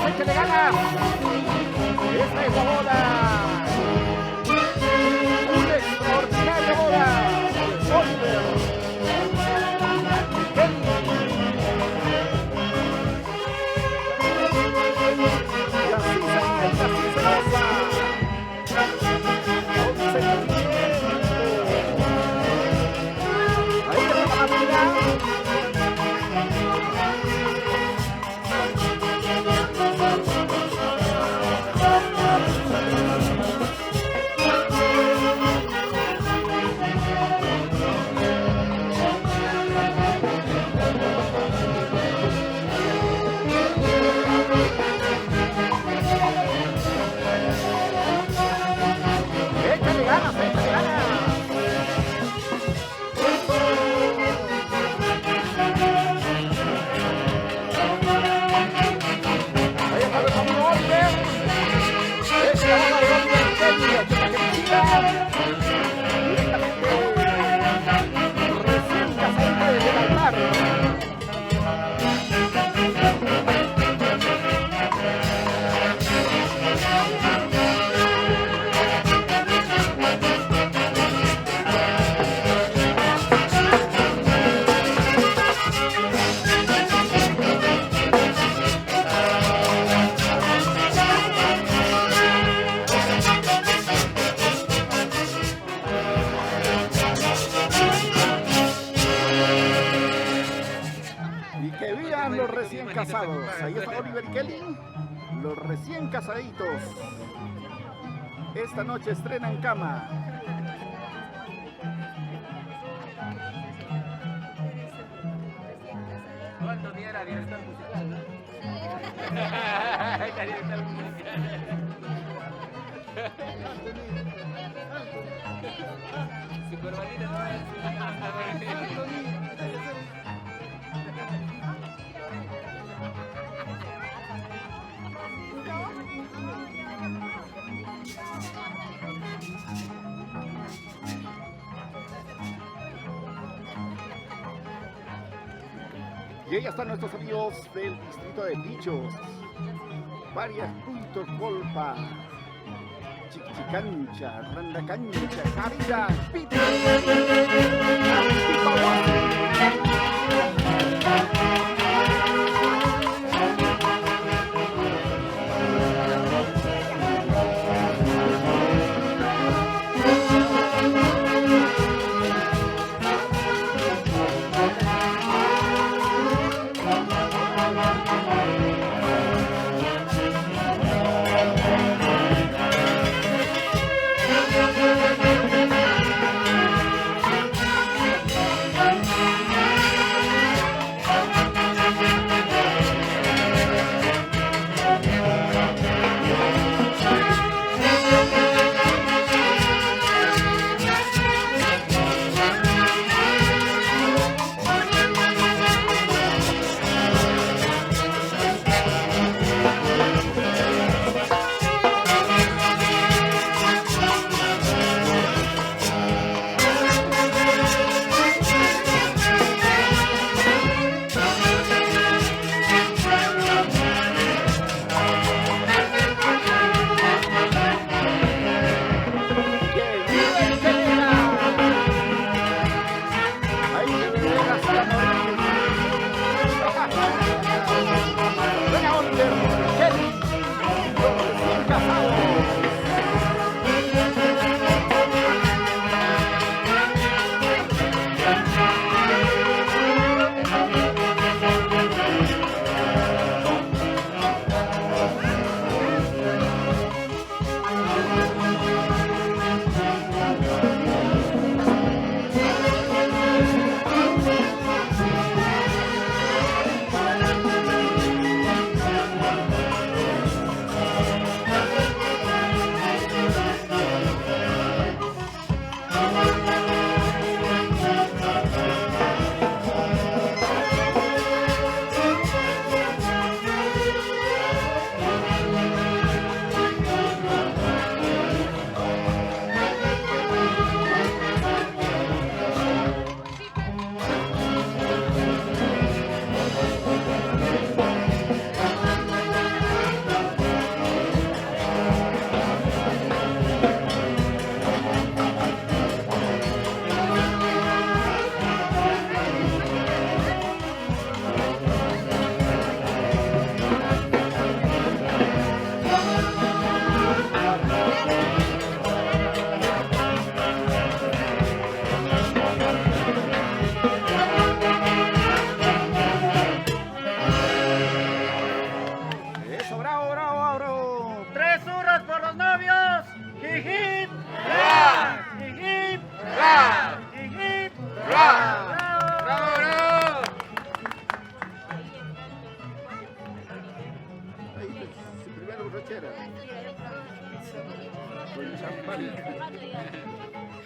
¡Échale ganas! ¡Esta es la boda! ¡Una extraordinaria boda! ¡Oliver! están los recién casados. Ahí está Oliver y Kelly, los recién casaditos. Esta noche estrena en cama. ¿Cuánto diera director musical? Director musical. Su corbatita no es. Y ahí están nuestros amigos del distrito de Pichos. Varias puntos Colpa, Chichicancha, Randacancha, Carida, Pita.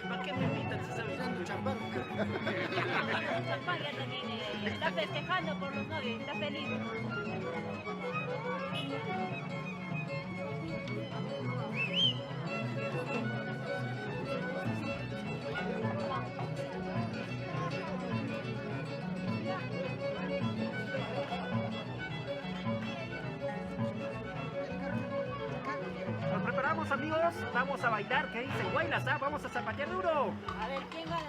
¿Para qué me invitan si saben tanto champán? Champán ya también está festejando por los novios, está feliz. Nos preparamos, amigos, vamos a bailar, ¿qué dicen? Guaylas, ¿ah? Vamos a zapatear duro. A ver, ¿quién gana?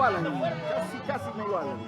igualan, casi me igualan.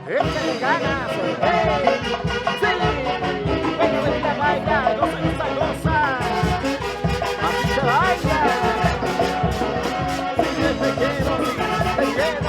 ¡Échale ganas! ¡Hey! ¡Sí! ¡Venga a bailar! ¡Goza! ¡Así se baila! ¡Te quiero!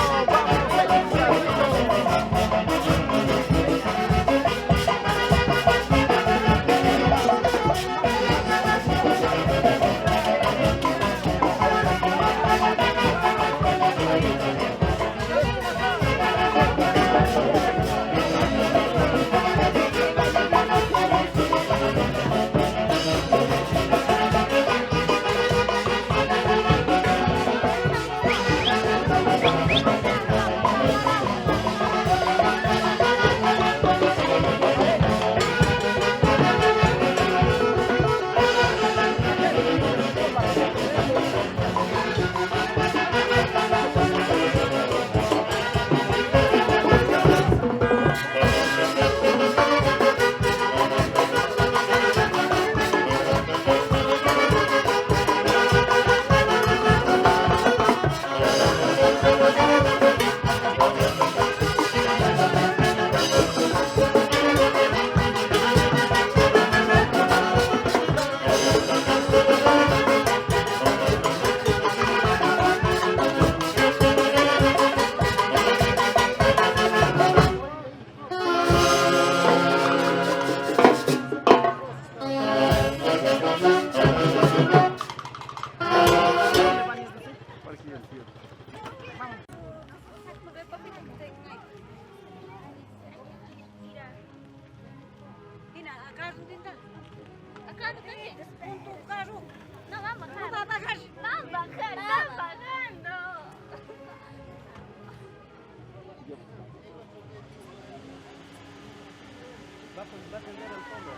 ¡Vamos a Va a tender al fondo.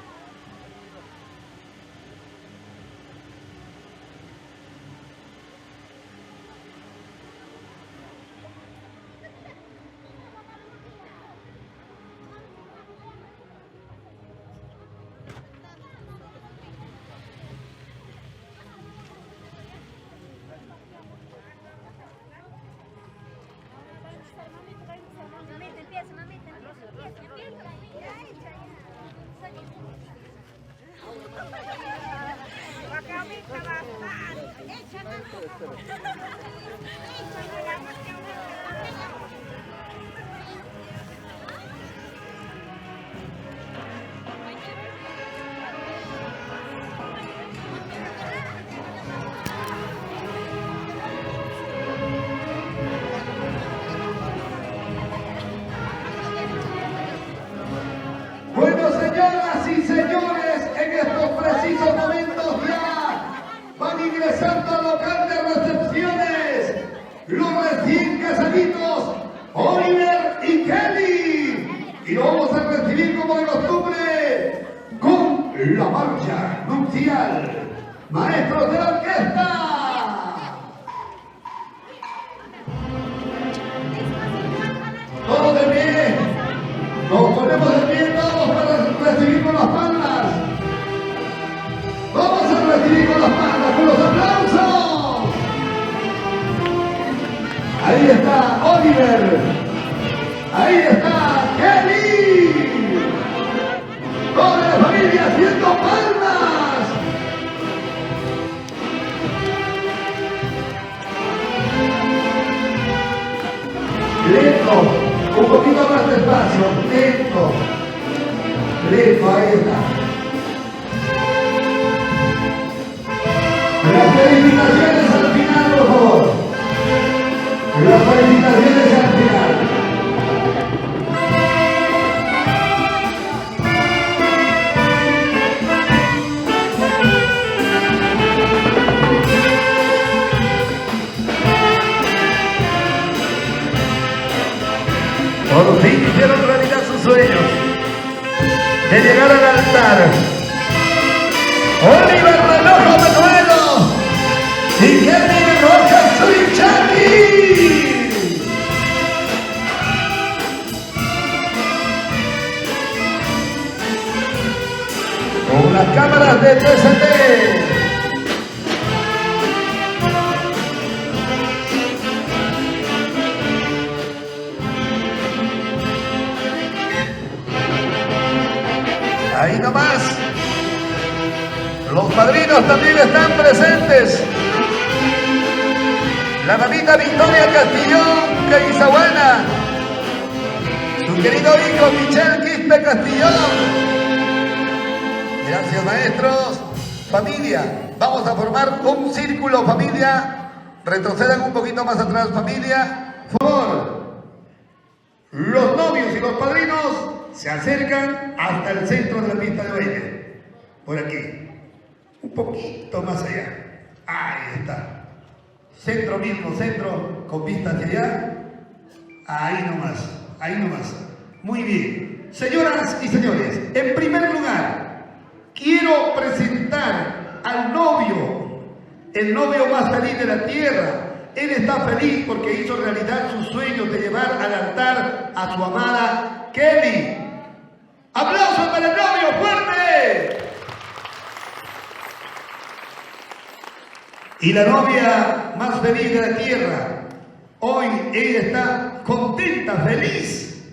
Bueno, señoras y señores, en estos precisos momentos ya van ingresando al local de recepciones los recién casaditos Oliver y Kelly, y lo vamos a recibir como de costumbre con la marcha nupcial. Maestros de la orquesta. Todos de pie. Nos ponemos de pie todos para recibir con las palmas. Vamos a recibir con las palmas, con los aplausos. Ahí está Oliver. Ahí está Kelly. Toda la familia haciendo palmas. Lento, un poquito más despacio, lento, ahí está. Las felicitaciones al final, por favor. Oscar, Oliver Renojo Manuelo y Kevin Rojas Surichaki. Con las cámaras de TCT. Ahí nomás, los padrinos también están presentes. La mamita Victoria Castillón Caizahuana, su querido hijo Michel Quispe Castillón. Gracias, maestros. Familia, vamos a formar un círculo, familia. Retrocedan un poquito más atrás, familia. Por favor, los novios y los padrinos se acercan hasta el centro de la pista de baile. Por aquí. Un poquito más allá. Ahí está. Centro mismo, centro con vista hacia allá. Ahí nomás. Ahí nomás. Muy bien. Señoras y señores, en primer lugar, quiero presentar al novio, el novio más feliz de la tierra. Él está feliz porque hizo realidad sus sueños de llevar al altar a su amada Kelly. ¡Aplausos para el novio, fuerte! Y la novia más feliz de la tierra. Hoy ella está contenta, feliz,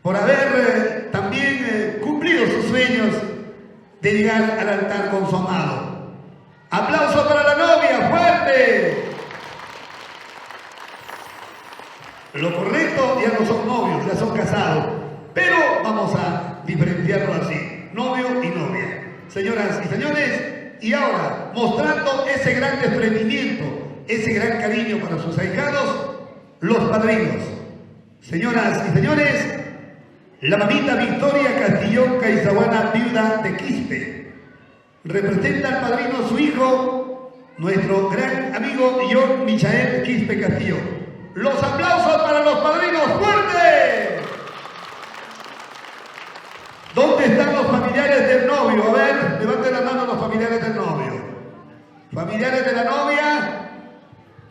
por haber también cumplido sus sueños de llegar al altar con su amado. ¡Aplausos para la novia, fuerte! Lo correcto, ya no son novios, ya son casados. Pero vamos a diferenciarlo así, novio y novia. Señoras y señores, y ahora, mostrando ese gran desprendimiento, ese gran cariño para sus ahijados, los padrinos. Señoras y señores, la mamita Victoria Castillón Caizahuana, viuda de Quispe, representa al padrino su hijo, nuestro gran amigo John Michael Quispe Castillón. Los aplausos para los padrinos, fuerte. ¿Dónde están los familiares del novio? A ver, levanten la mano los familiares del novio. Familiares de la novia,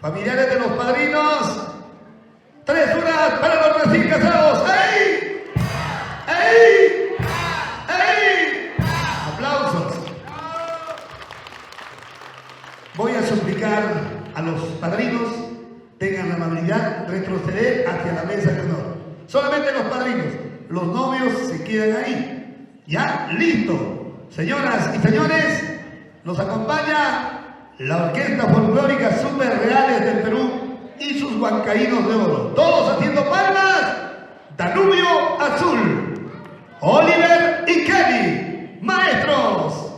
familiares de los padrinos. 3 horas para los recién casados. ¡Ey! ¡Ey! ¡Ey! Aplausos. Voy a suplicar a los padrinos tengan la amabilidad retroceder hacia la mesa de honor. Solamente los padrinos, los novios se quedan ahí. ¿Ya? ¡Listo! Señoras y señores, nos acompaña la Orquesta Folclórica Super Reales del Perú y sus huancaínos de oro. Todos haciendo palmas. Danubio Azul, Oliver y Kelly, maestros.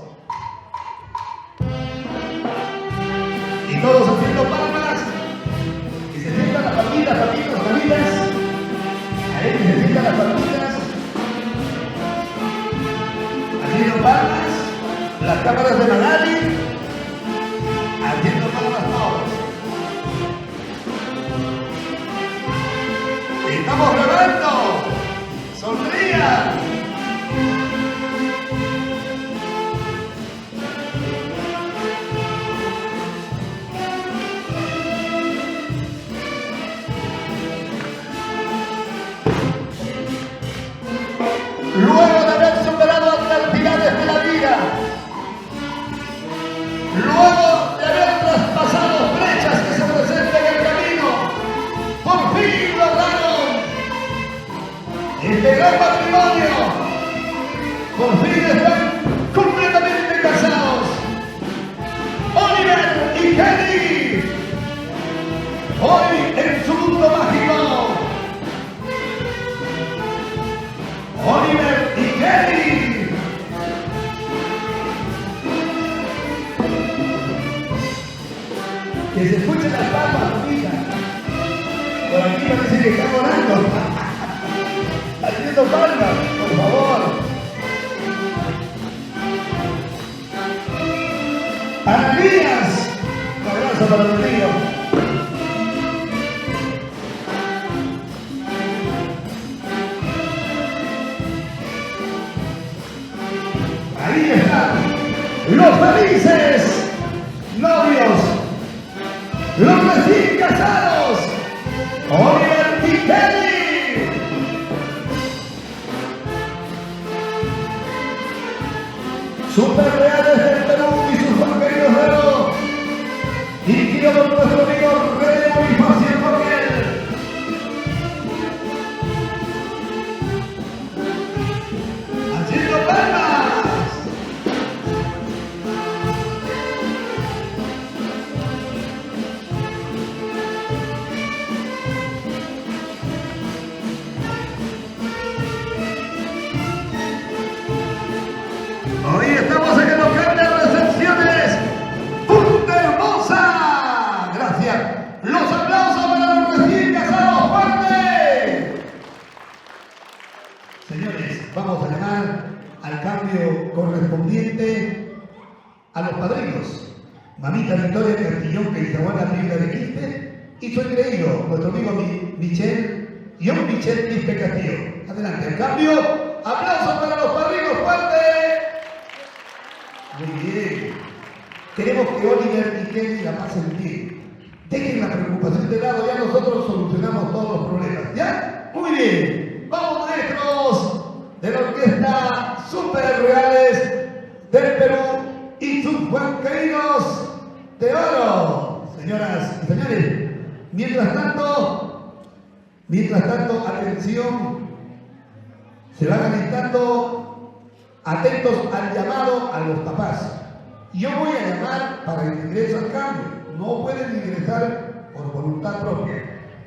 Y todos haciendo palmas. Que se sientan las familias, familias. Ahí que se sientan las familias. Haciendo palmas. Las cámaras de Magali. Haciendo palmas todos. Estamos grabando. Sonría. Luego de haber superado adversidades de la vida, luego de haber traspasado brechas que se presentan en el camino, por fin lograron este gran matrimonio. Por fin están completamente casados. Oliver y Kelly, hoy en su mundo mágico. Oliver y Kelly. Que se escuchen las palmas, amiga. Por aquí parece que están orando. Haciendo palmas, por favor. Ananías. Un abrazo para los niños. Ahí los felices novios, los recién casados, Oliver y Kelly. Super reales del Perú y sus banqueros de oro, dirigido por nuestro amigo René Bonifacio Coquel. Haciendo palmas. Hoy estamos en el local de recepciones Punta Hermosa. Gracias. Los aplausos para los recién casados. ¡Fuerte! Señores, vamos a llamar al cambio correspondiente a los padrinos. Mamita Victoria Castillón, que Isaguana Biblia de Quispe, y su engreído, nuestro amigo Michel, John Michel Quispe Castillón. Adelante, el cambio. Aplausos para los padrinos. ¡Fuerte! Muy bien. Queremos que Oliver y Kelly la pasen bien. Dejen la preocupación de lado, ya nosotros solucionamos todos los problemas. ¿Ya? Muy bien. Vamos, maestros de la orquesta Super Reales del Perú y sus banqueros de oro. Señoras y señores, mientras tanto, atención, se van alistando. Atentos al llamado a los papás. Yo voy a llamar para el ingreso al cambio. No pueden ingresar por voluntad propia.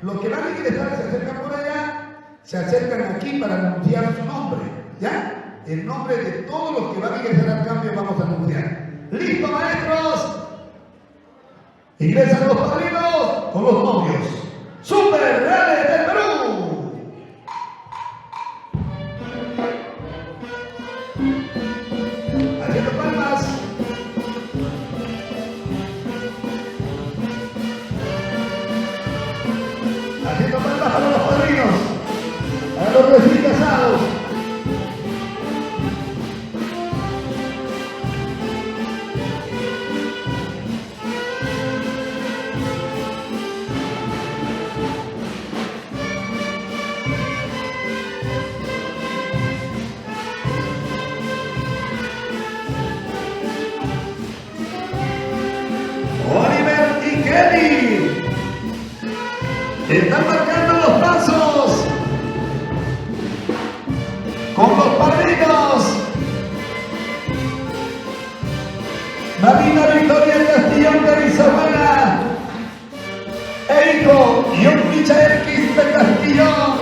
Los que van a ingresar se acercan por allá, se acercan aquí para anunciar su nombre. ¿Ya? El nombre de todos los que van a ingresar al cambio vamos a anunciar. ¿Listo, maestros? Ingresan los padrinos con los novios. Super Reales del Perú. Haciendo palmas. Haciendo palmas para los padrinos, para los recién casados. Oliver y Kelly están marcando los pasos con los padrinos. Mamita Victoria Castillón de Isaguana e hijo John Michael Quispe Castillón.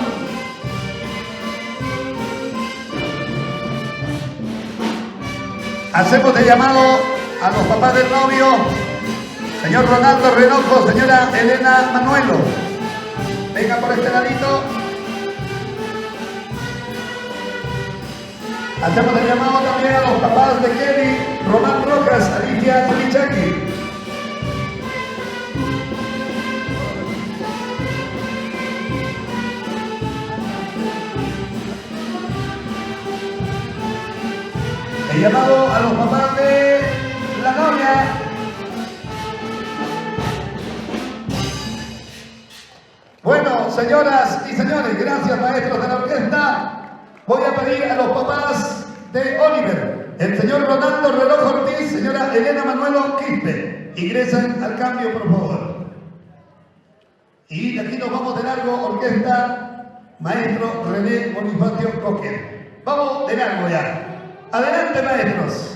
Hacemos el llamado a los papás del novio. Señor Ronaldo Renojo, señora Elena Manuelo, venga por este ladito. Hacemos el llamado también a los papás de Kelly, Román Rojas, Alicia Solichaki. El llamado a los papás de la novia. Bueno, señoras y señores, gracias maestros de la orquesta. Voy a pedir a los papás de Oliver, el señor Ronaldo Reloj Ortiz, señora Elena Manuelo Quispe. Ingresen al cambio, por favor. Y de aquí nos vamos de largo, orquesta, maestro René Bonifacio Coquel. Vamos de largo ya. Adelante, maestros.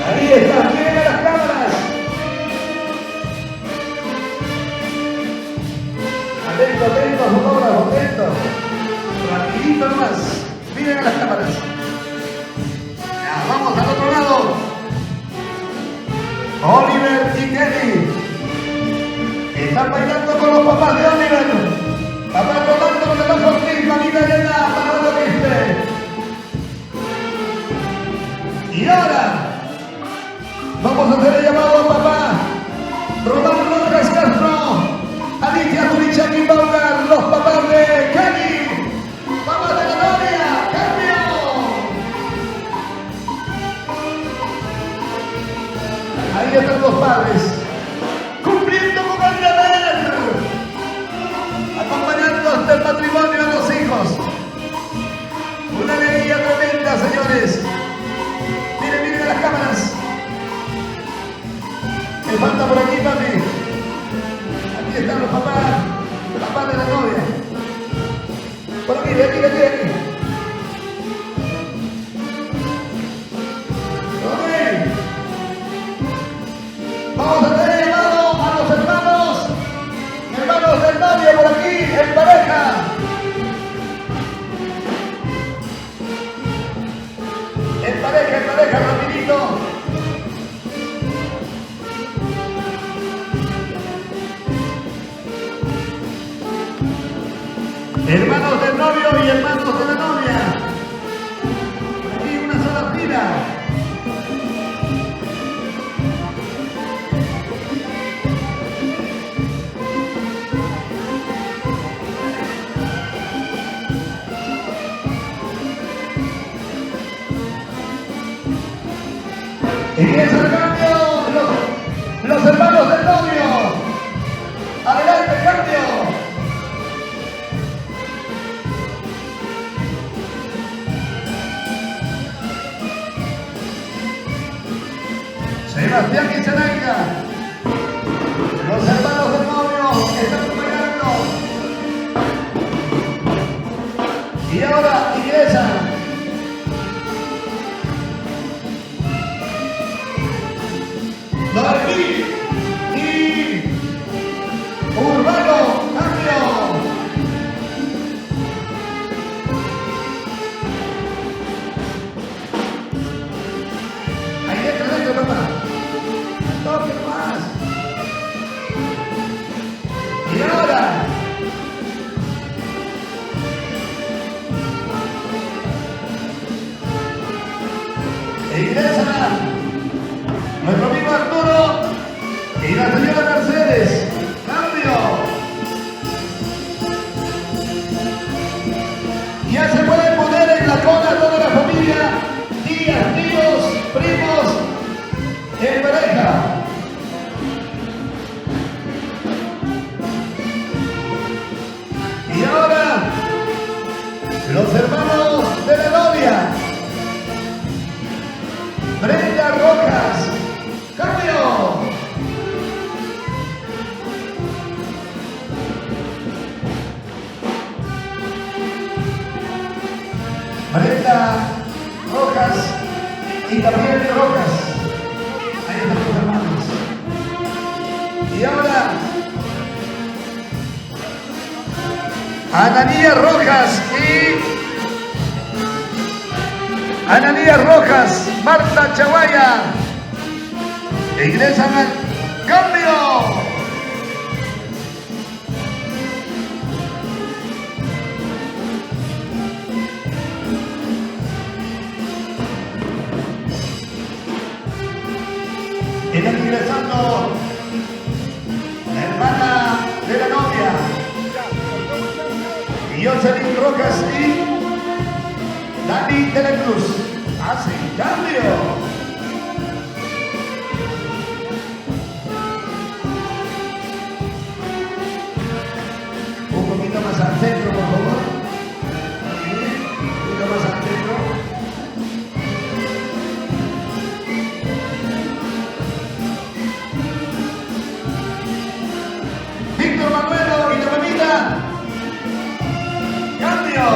Ahí está, miren a las cámaras. Atento, atento, fotógrafo, atento. Rapidito nomás. Miren a las cámaras. Ya, vamos al otro lado. Oliver y Kelly están bailando con los papás de Oliver. Papá Rolando de la Ortiz, mamita Elena, Manolo Quispe. Y ahora vamos a hacer el llamado a papá Román Rojas Por aquí, de aquí, de aquí, de aquí. Vamos a tener llamado a los hermanos del novio por aquí, en pareja. En pareja, rapidito. Hermanos del novio y hermanos de la novia. Aquí una sola fila. Iglesia del cambio, los hermanos del novio. Adelante, cambio. Sebastián y Zenaida, los hermanos del novio están preparando. Y ahora, iglesia. David y Urbano, cambio. Ahí dentro, papá. Toque más. Y ahora. Iglesia. Nuestro amigo Arturo y la señora Mercedes. Cambio. Ya se pueden poner en la cola toda la familia, tías, tíos, primos, en pareja. Y ahora, los hermanos de la novia. Brenda Rojas. ¡Cambio! Brenda Rojas y Gabriel Rojas. Ahí están los hermanos. Y ahora, Ananías Rojas, Marta Chaguaya. Iglesia al cambio. Están ingresando la hermana de la novia, Jocelyn Rojas y Dani de la Cruz. Hace cambio. Un poquito más al centro, por favor. Un poquito más al centro. Víctor Manuel y la mamita. Cambio.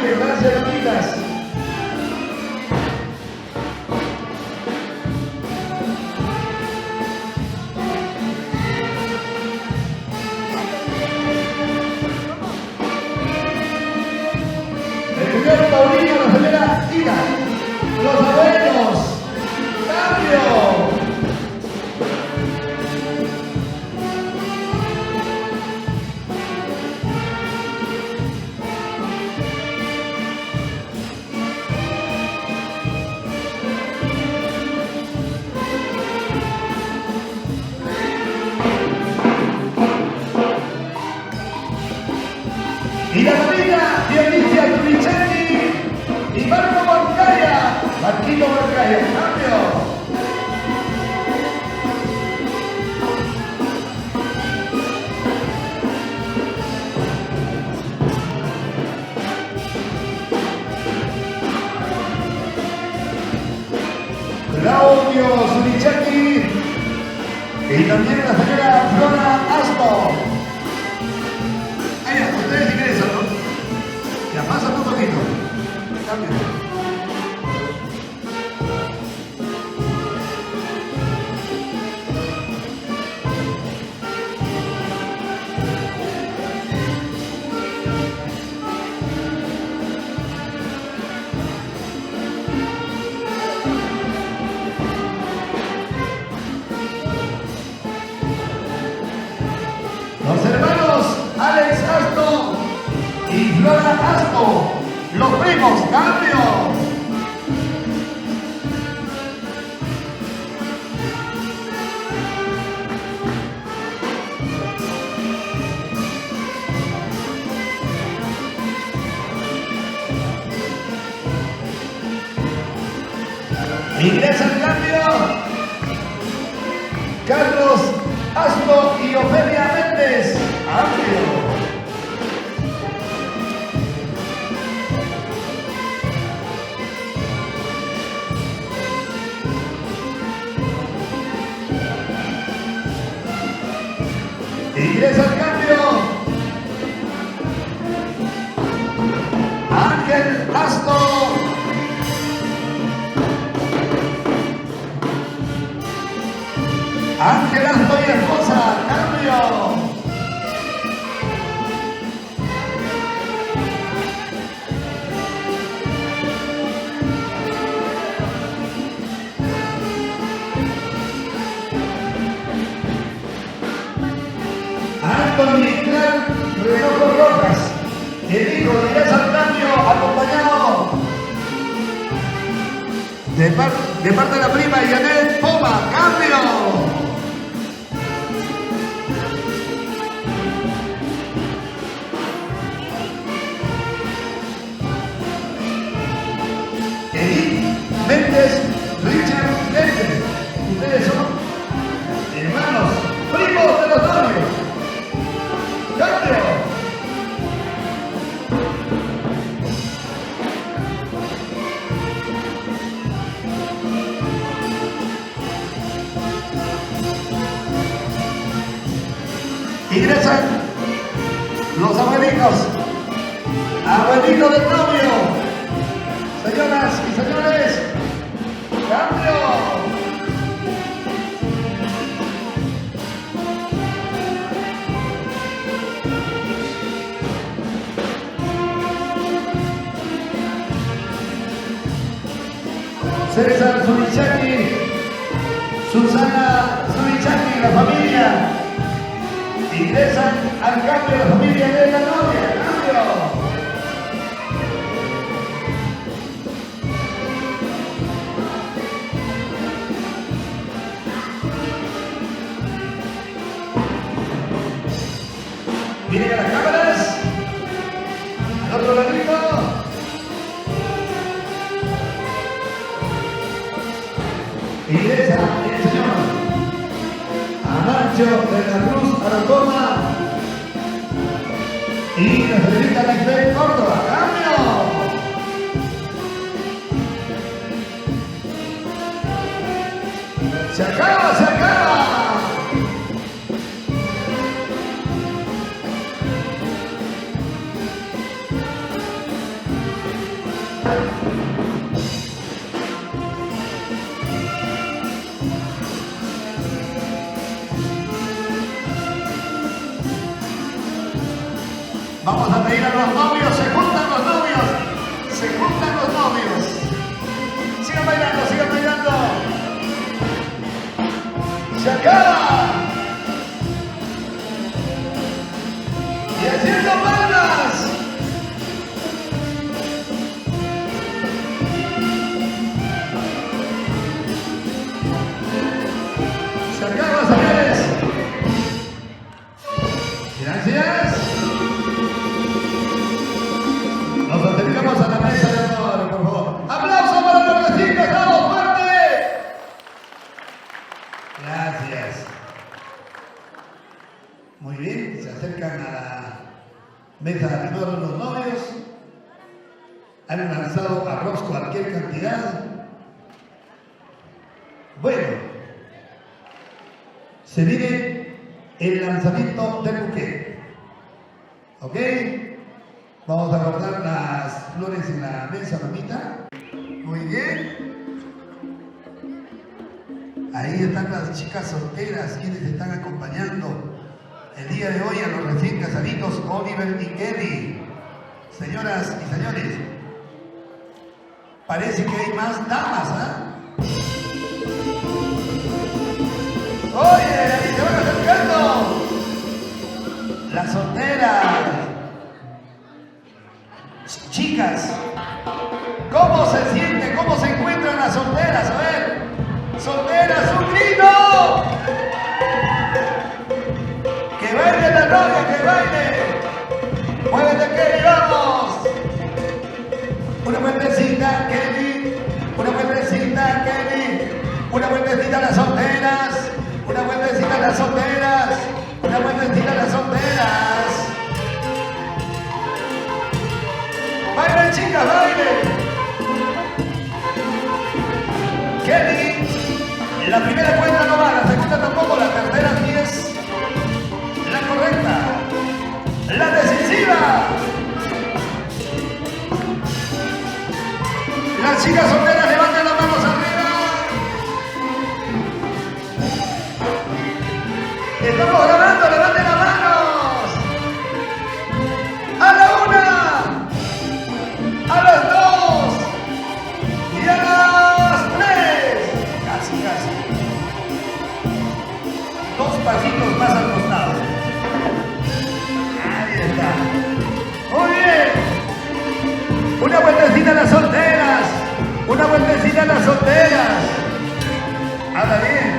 Gracias, amigas. El señor Paulino, la señora Tina, los abuelos. ¡Cambio! Y la familia de Alicia Turichani y Marco Bancaya, Marquito Bancaya, cambio. Claudio Zurichaki y también la señora Flora Asto. Allá, ustedes ingresan, ¿no? Ya, pasa un poquito. Cambio. Los hermanos Alex Asto y Flora Asto, los primos, cambio. Ingresa el cambio. Carlos Asto y Ofelia Méndez, cambio. Ingresa el cambio. Ángel Asto. Ángel Asto y esposa, cambio. Anthony Clark Renojo Rojas, el hijo de Ingresa al cambio, acompañado de parte de la prima Yanet Poma, cambio. Méndez, Richard Méndez, ustedes son hermanos, primos de los novios. ¡Cambio! Ingresan los abuelitos del novio. Señoras y señores, cambio. César Zurichaki, Susana Zurichaki, la familia. Ingresan al cambio la familia de la novia. Cambio. Miren a las cámaras. Al otro ladito. Ingresa el señor Amancio de la Cruz Aracoma y la señorita Lisbeth Córdoba. ¡Cambio! ¡Se acaba, se acaba! Vamos a pedir a los novios, se juntan los novios, se juntan los novios. Sigan bailando, sigan bailando. Se acaba. Y haciendo palmas. Se acaba, señores. Gracias. mesa de todos los novios. Han lanzado arroz cualquier cantidad. Bueno, se viene el lanzamiento del buque. ¿Ok? Vamos a guardar las flores en la mesa, mamita. Muy bien. Ahí están las chicas solteras, quienes están acompañando el día de hoy a los recién casaditos Oliver y Kelly. Señoras y señores, parece que hay más damas, ¿ah? Oye, ahí se van acercando las solteras. Chicas, ¿cómo se siente? ¿Cómo se encuentran las solteras? A ver, solteras, un grito. Que baile la novia, que baile. Muévete, Kelly, vamos. Una vueltecita, Kelly. Una vueltecita, Kelly. Una vueltecita a las solteras. Una vueltecita a las solteras. Una vueltecita a las solteras. ¡Baile, chicas, baile! Kelly, la primera cuenta no va, la segunda tampoco, la tercera sí es la correcta. ¡La decisiva! Las chicas solteras levanten las manos arriba. Estamos grabando, levanten las manos. A la una, a las dos y a las tres. Casi, casi. Dos pasitos más al costado. Ahí está. Muy bien. Una vueltecita a las solteras. Una vueltecita a las solteras. Habla bien.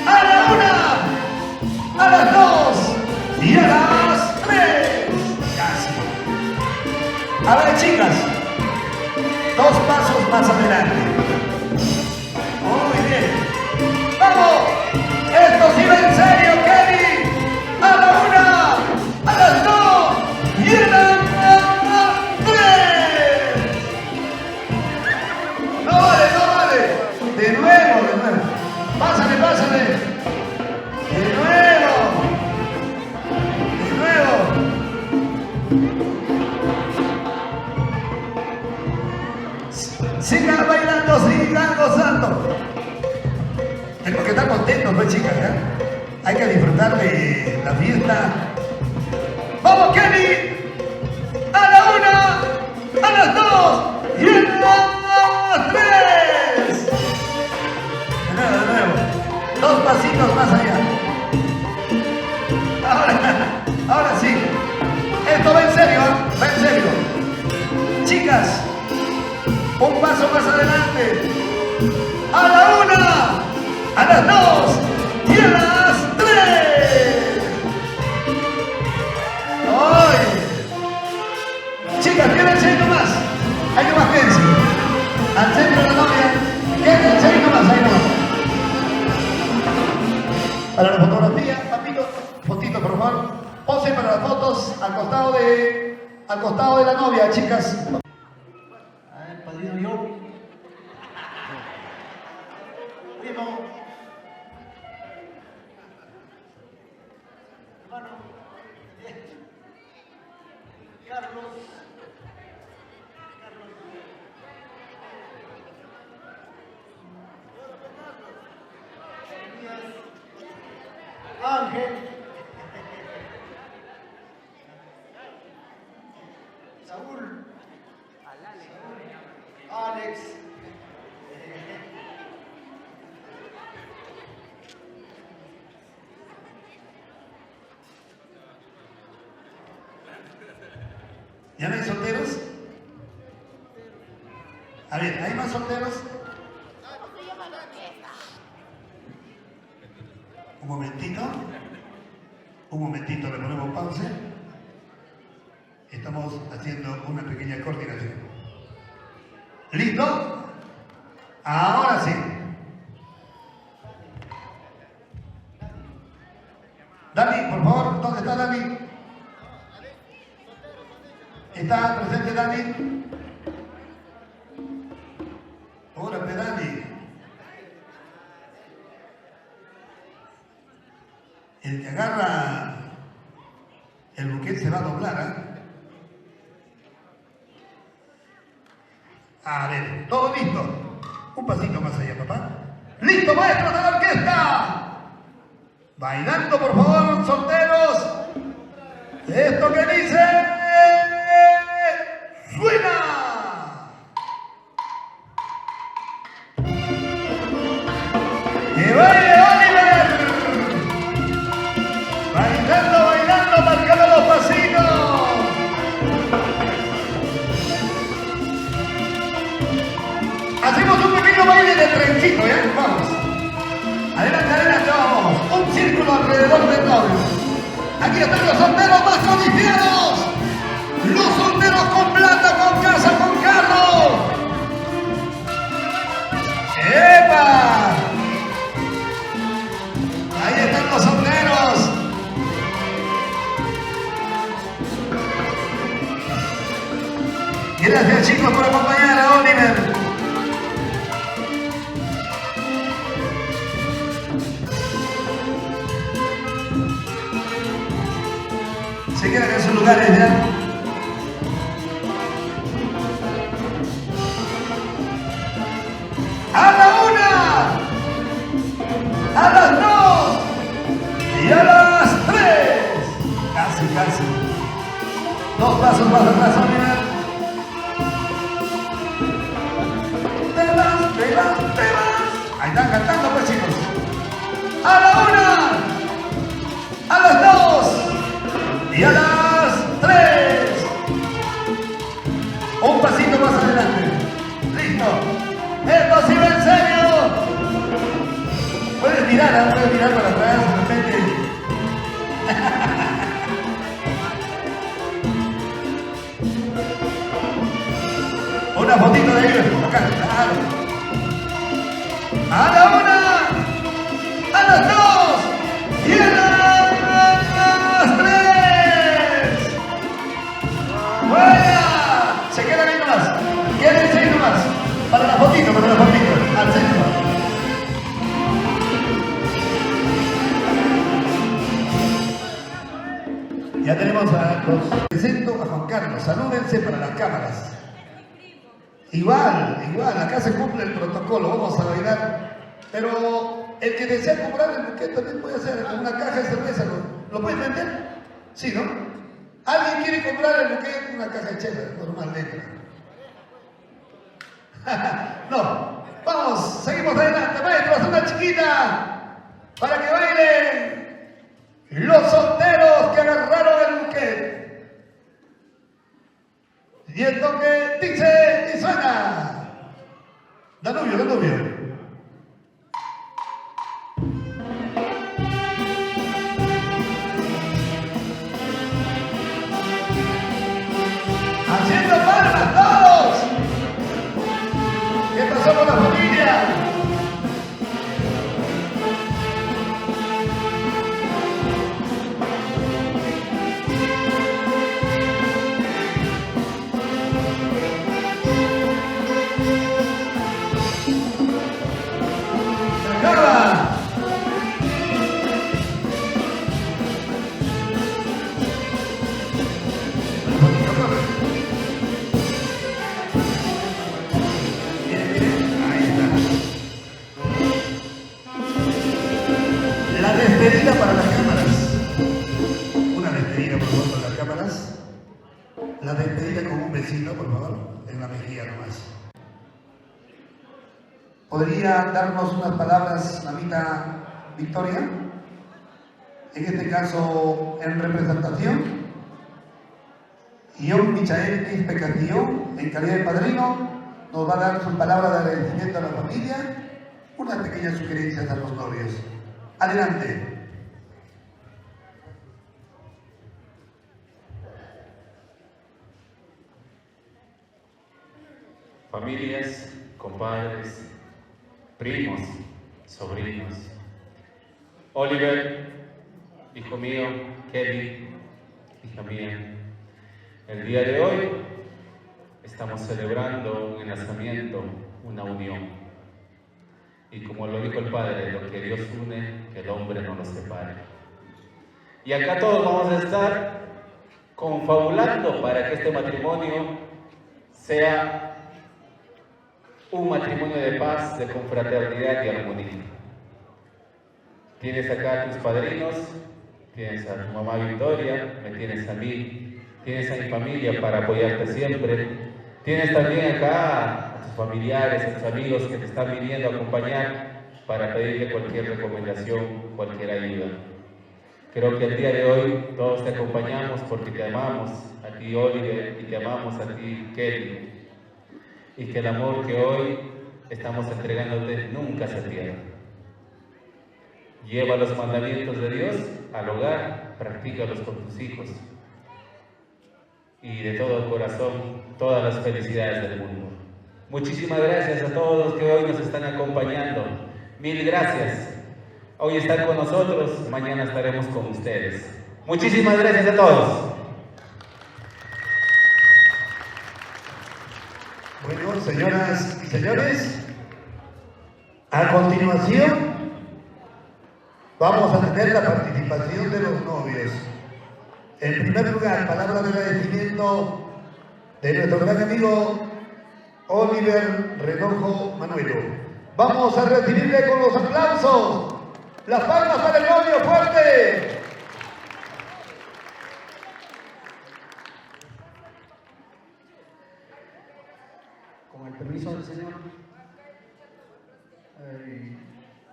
A la una, a las dos y a las tres. Casi. A ver, chicas, dos pasos más adelante. Muy bien. ¡Vamos! Esto sí va en serio, Kelly. A la una, a las dos y a las tres. No vale, no vale. De nuevo, de nuevo. Pásale, pásale. De nuevo. De nuevo. Sigan bailando, sigan gozando. Es porque están contentos, pues, chicas, ¿ya? Hay que disfrutar de la fiesta. ¡Vamos, Kelly! ¡A la una! ¡A las dos! ¡Y a las tres! De nuevo. Dos pasitos más allá. Ahora sí. Esto va en serio, ¿eh? Va en serio. Chicas, un paso más adelante. A la una, a las dos y a las tres. ¡Ay! Chicas, quédense ahí nomás. Ahí nomás quédense. Al centro de la novia. Quédense ahí nomás, ahí nomás. Para la fotografía, papito, fotito por favor. Pose para las fotos al costado de la novia, chicas. A ver, padrino yo. Primo. Hermano. Carlos. Ángel, Saúl, Alex, ¿ya no hay solteros? A ver, ¿hay más solteros? Un momentito, le ponemos pausa. Estamos haciendo una pequeña coordinación. ¿Listo? Ahora sí. Dani, por favor, ¿dónde está Dani? ¿Está presente Dani? Hola, Dani. El que agarra el buquete se va a doblar, ¿eh? A ver, todo listo. Un pasito más allá, papá. ¡Listo, maestros de la orquesta! Bailando, por favor, solteros. Esto que dice... ¡Suena! ¡Que baile Oliver! Bailando, bailando, marcando los pasitos. Hacemos un pequeño baile de trencito, ¿ya? Vamos. Adelante, adelante, vamos. Un círculo alrededor del novio. Aquí están los solteros más codiciados. Los solteros con plata, con casa, con carro. ¡Epa! Ahí están los solteros. Gracias, chicos, por acompañar a Oliver. Se quedan en sus lugares ya. ¡A la una! ¡A las dos! ¡Y a las tres! Casi, casi. Dos pasos más atrás, Oliver. Te vas, te vas, te vas. Ahí están cantando, pues, chicos. ¡A la una! ¡A las dos! Y a las tres. Un pasito más adelante. Listo. Esto sí va en serio. Puedes mirar para atrás de repente. Una fotito de ellos. Acá, claro. A la una. A las dos. Y a las tres. ¡Buena! Se quedan ahí nomás. Quédense ahí nomás. Para la fotito, al centro. Ya tenemos a los... Presento a Juan Carlos. Salúdense para las cámaras. Igual, acá se cumple el protocolo. Vamos a bailar. Pero el que desea comprar el buquete también puede hacer una caja de cerveza. ¿Lo puede vender? Sí, ¿no? ¿Alguien quiere comprar el buquete? Una caja de chela, normal, letra. No. Vamos, seguimos adelante, maestros, una chiquita para que bailen los solteros que agarraron el buquete. Y esto que dice y suena. Danubio. Haciendo palmas todos. ¿Qué pasó con la familia? Se acaba. La despedida para las cámaras. Una despedida, por favor, para las cámaras. La despedida con un besito, por favor, en la mejilla nomás. ¿Podría darnos unas palabras, mamita Victoria? En este caso, en representación. Y yo, Michael Quispe Castillo, en calidad de padrino, nos va a dar sus palabras de agradecimiento a la familia, unas pequeñas sugerencias a los novios. Adelante. Familias, compadres, primos, sobrinos. Oliver, hijo mío, Kelly, hija mía. El día de hoy estamos celebrando un enlazamiento, una unión. Y como lo dijo el Padre, lo que Dios une, que el hombre no lo separe. Y acá todos vamos a estar confabulando para que este matrimonio sea un matrimonio de paz, de confraternidad y armonía. Tienes acá a tus padrinos, tienes a tu mamá Victoria, me tienes a mí, tienes a mi familia para apoyarte siempre, tienes también acá a tus familiares, a tus amigos que te están viniendo a acompañar para pedirle cualquier recomendación, cualquier ayuda. Creo que el día de hoy todos te acompañamos porque te amamos a ti, Oliver, y te amamos a ti, Kelly. Y que el amor que hoy estamos entregándote nunca se pierda. Lleva los mandamientos de Dios al hogar, practícalos con tus hijos. Y de todo corazón, todas las felicidades del mundo. Muchísimas gracias a todos que hoy nos están acompañando. Mil gracias. Hoy están con nosotros, mañana estaremos con ustedes. Muchísimas gracias a todos. Bueno, señoras y señores, a continuación vamos a tener la participación de los novios. En primer lugar, palabra de agradecimiento de nuestro gran amigo Oliver Renojo Manuelo. Vamos a recibirle con los aplausos. Las palmas para el novio, fuerte. Con el permiso del Señor,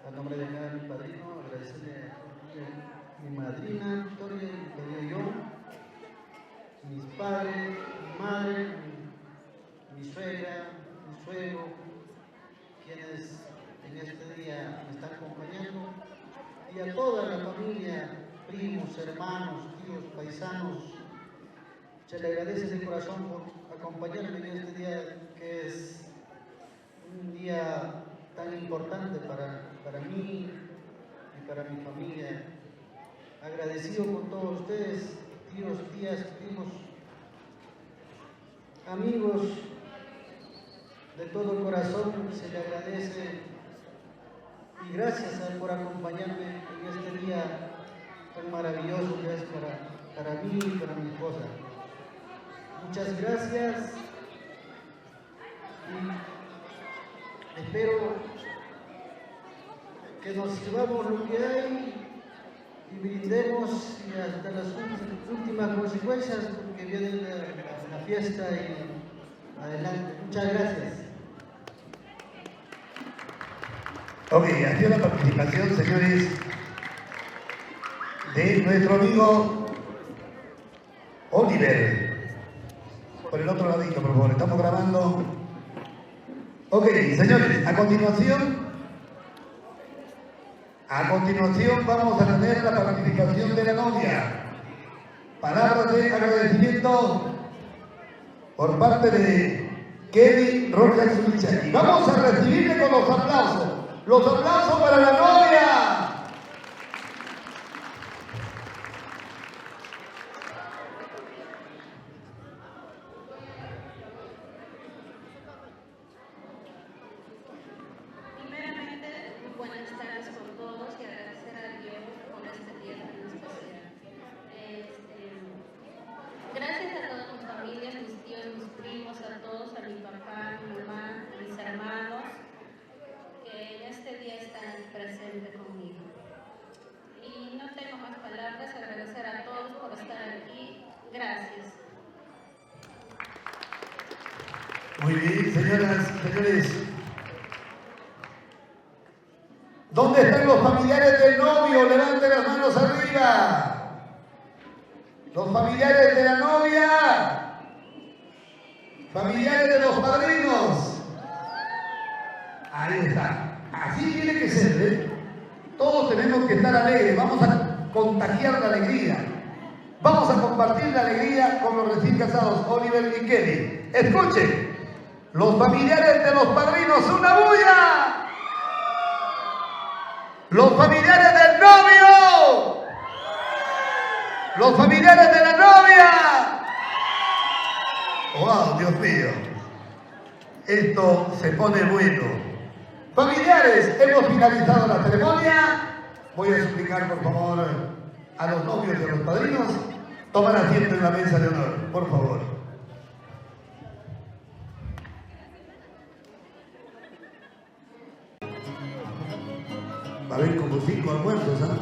a nombre de mi padrino, agradecerle a mi madrina Victoria, que dio yo, mis padres, mi madre, mi suegra, mi suegro, quienes en este día me están acompañando, y a toda la familia, primos, hermanos, tíos, paisanos. Se le agradece de corazón por acompañarme en este día, que es un día tan importante para mí y para mi familia. Agradecido con todos ustedes, tíos, tías, primos, amigos, de todo corazón se le agradece. Y gracias por acompañarme en este día tan maravilloso que es para mí y para mi esposa. Muchas gracias y espero que nos sirvamos lo que hay y brindemos y hasta las últimas consecuencias, porque viene la fiesta y adelante. Muchas gracias. Ok, ha sido la participación, señores, de nuestro amigo Oliver. Por el otro ladito, por favor, estamos grabando. Ok, señores, a continuación vamos a tener la participación de la novia. Palabras de agradecimiento por parte de Kelly Rojas Michel. Y vamos a recibirle con los aplausos. Los aplausos para la novia. Primeramente, buenas tardes con todos y agradecer a Dios por este día tan especial. Gracias a todas mis familias, mis tíos, mis primos, a todos, a mi papá, a mi mamá, a mis hermanos, que en este día están presentes conmigo. Y no tengo más palabras, agradecer a todos por estar aquí. Gracias. Muy bien, señoras y señores. ¿Dónde están los familiares del novio? Levanten las manos arriba. Los familiares de la novia. Familiares de los padrinos. Ahí está. Así tiene que ser, ¿eh? Todos tenemos que estar alegres. Vamos a contagiar la alegría. Vamos a compartir la alegría con los recién casados, Oliver y Kelly. Escuchen. Los familiares de los padrinos, ¡una bulla! Los familiares del novio. Los familiares de la novia. No, Dios mío. Esto se pone bueno. Familiares, hemos finalizado la ceremonia. Voy a explicar, por favor, a los novios y a los padrinos. Tomar asiento en la mesa de honor, por favor. Va a haber como 5 almuerzos, ¿ah?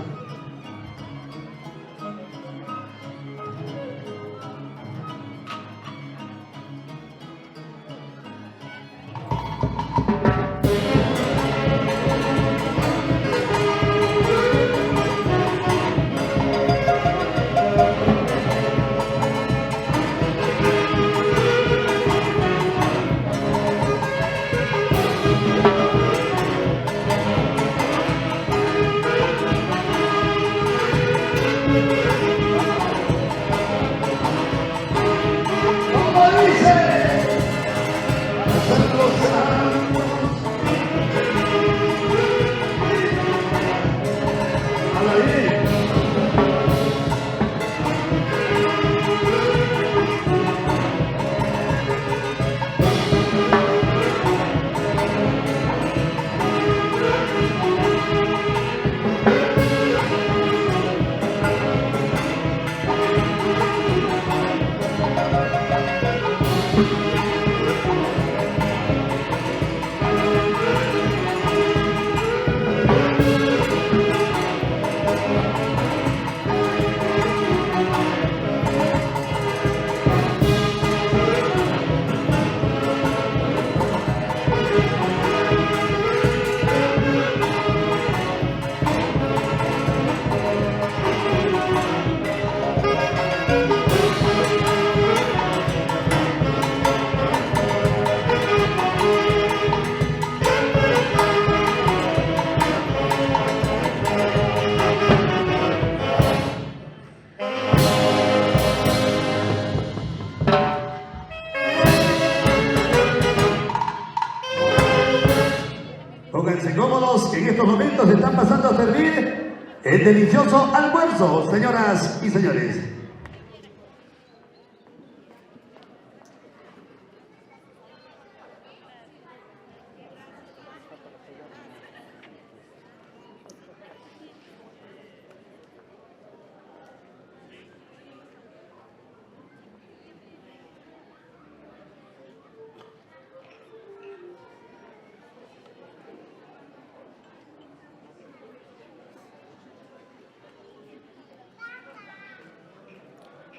Pónganse cómodos, que en estos momentos están pasando a servir el delicioso almuerzo, señoras y señores.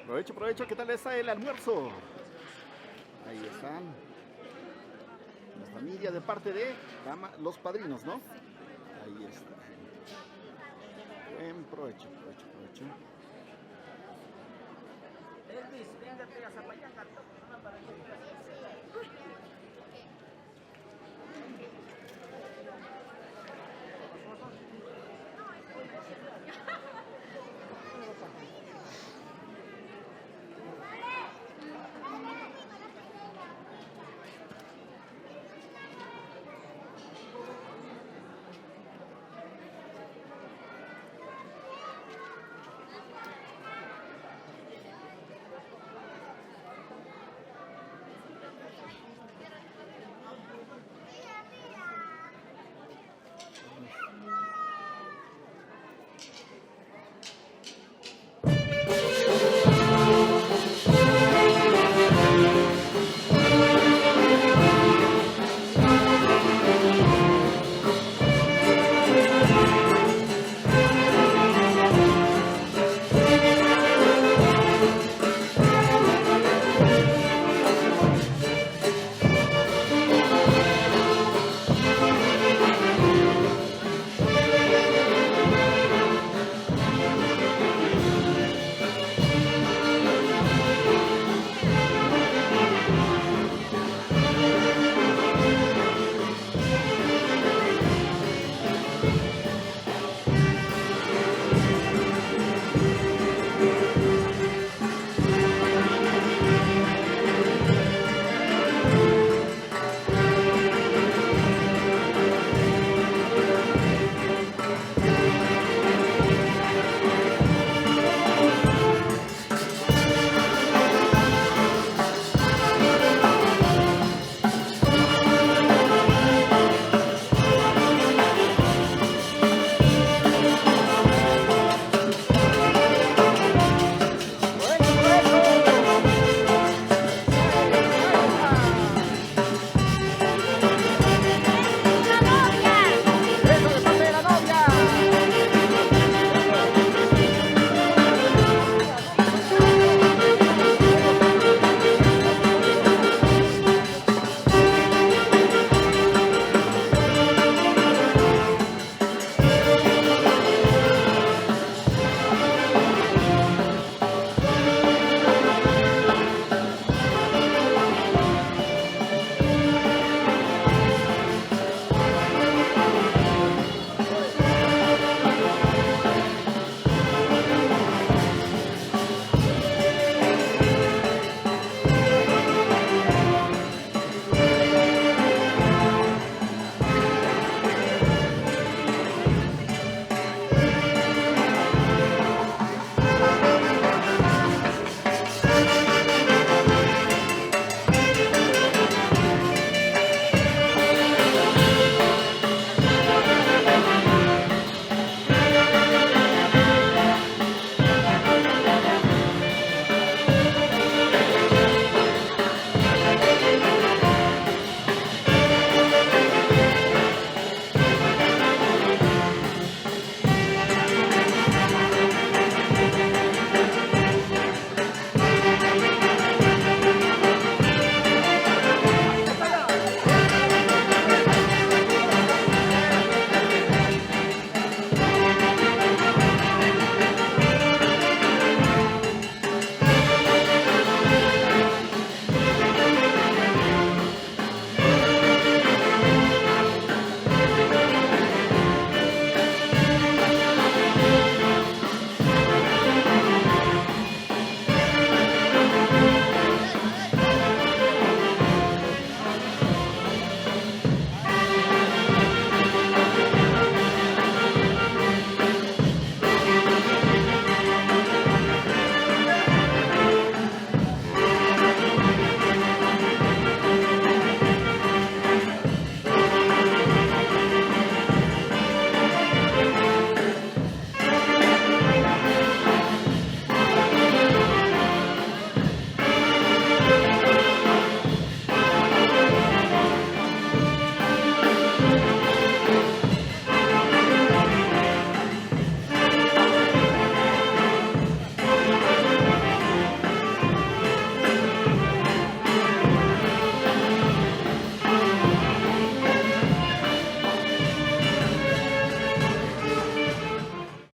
Provecho, provecho, ¿qué tal está el almuerzo? Ahí están las familias de parte de los padrinos, ¿no? Ahí está. Buen provecho, provecho, provecho. Elvis, véngate a Zapayán.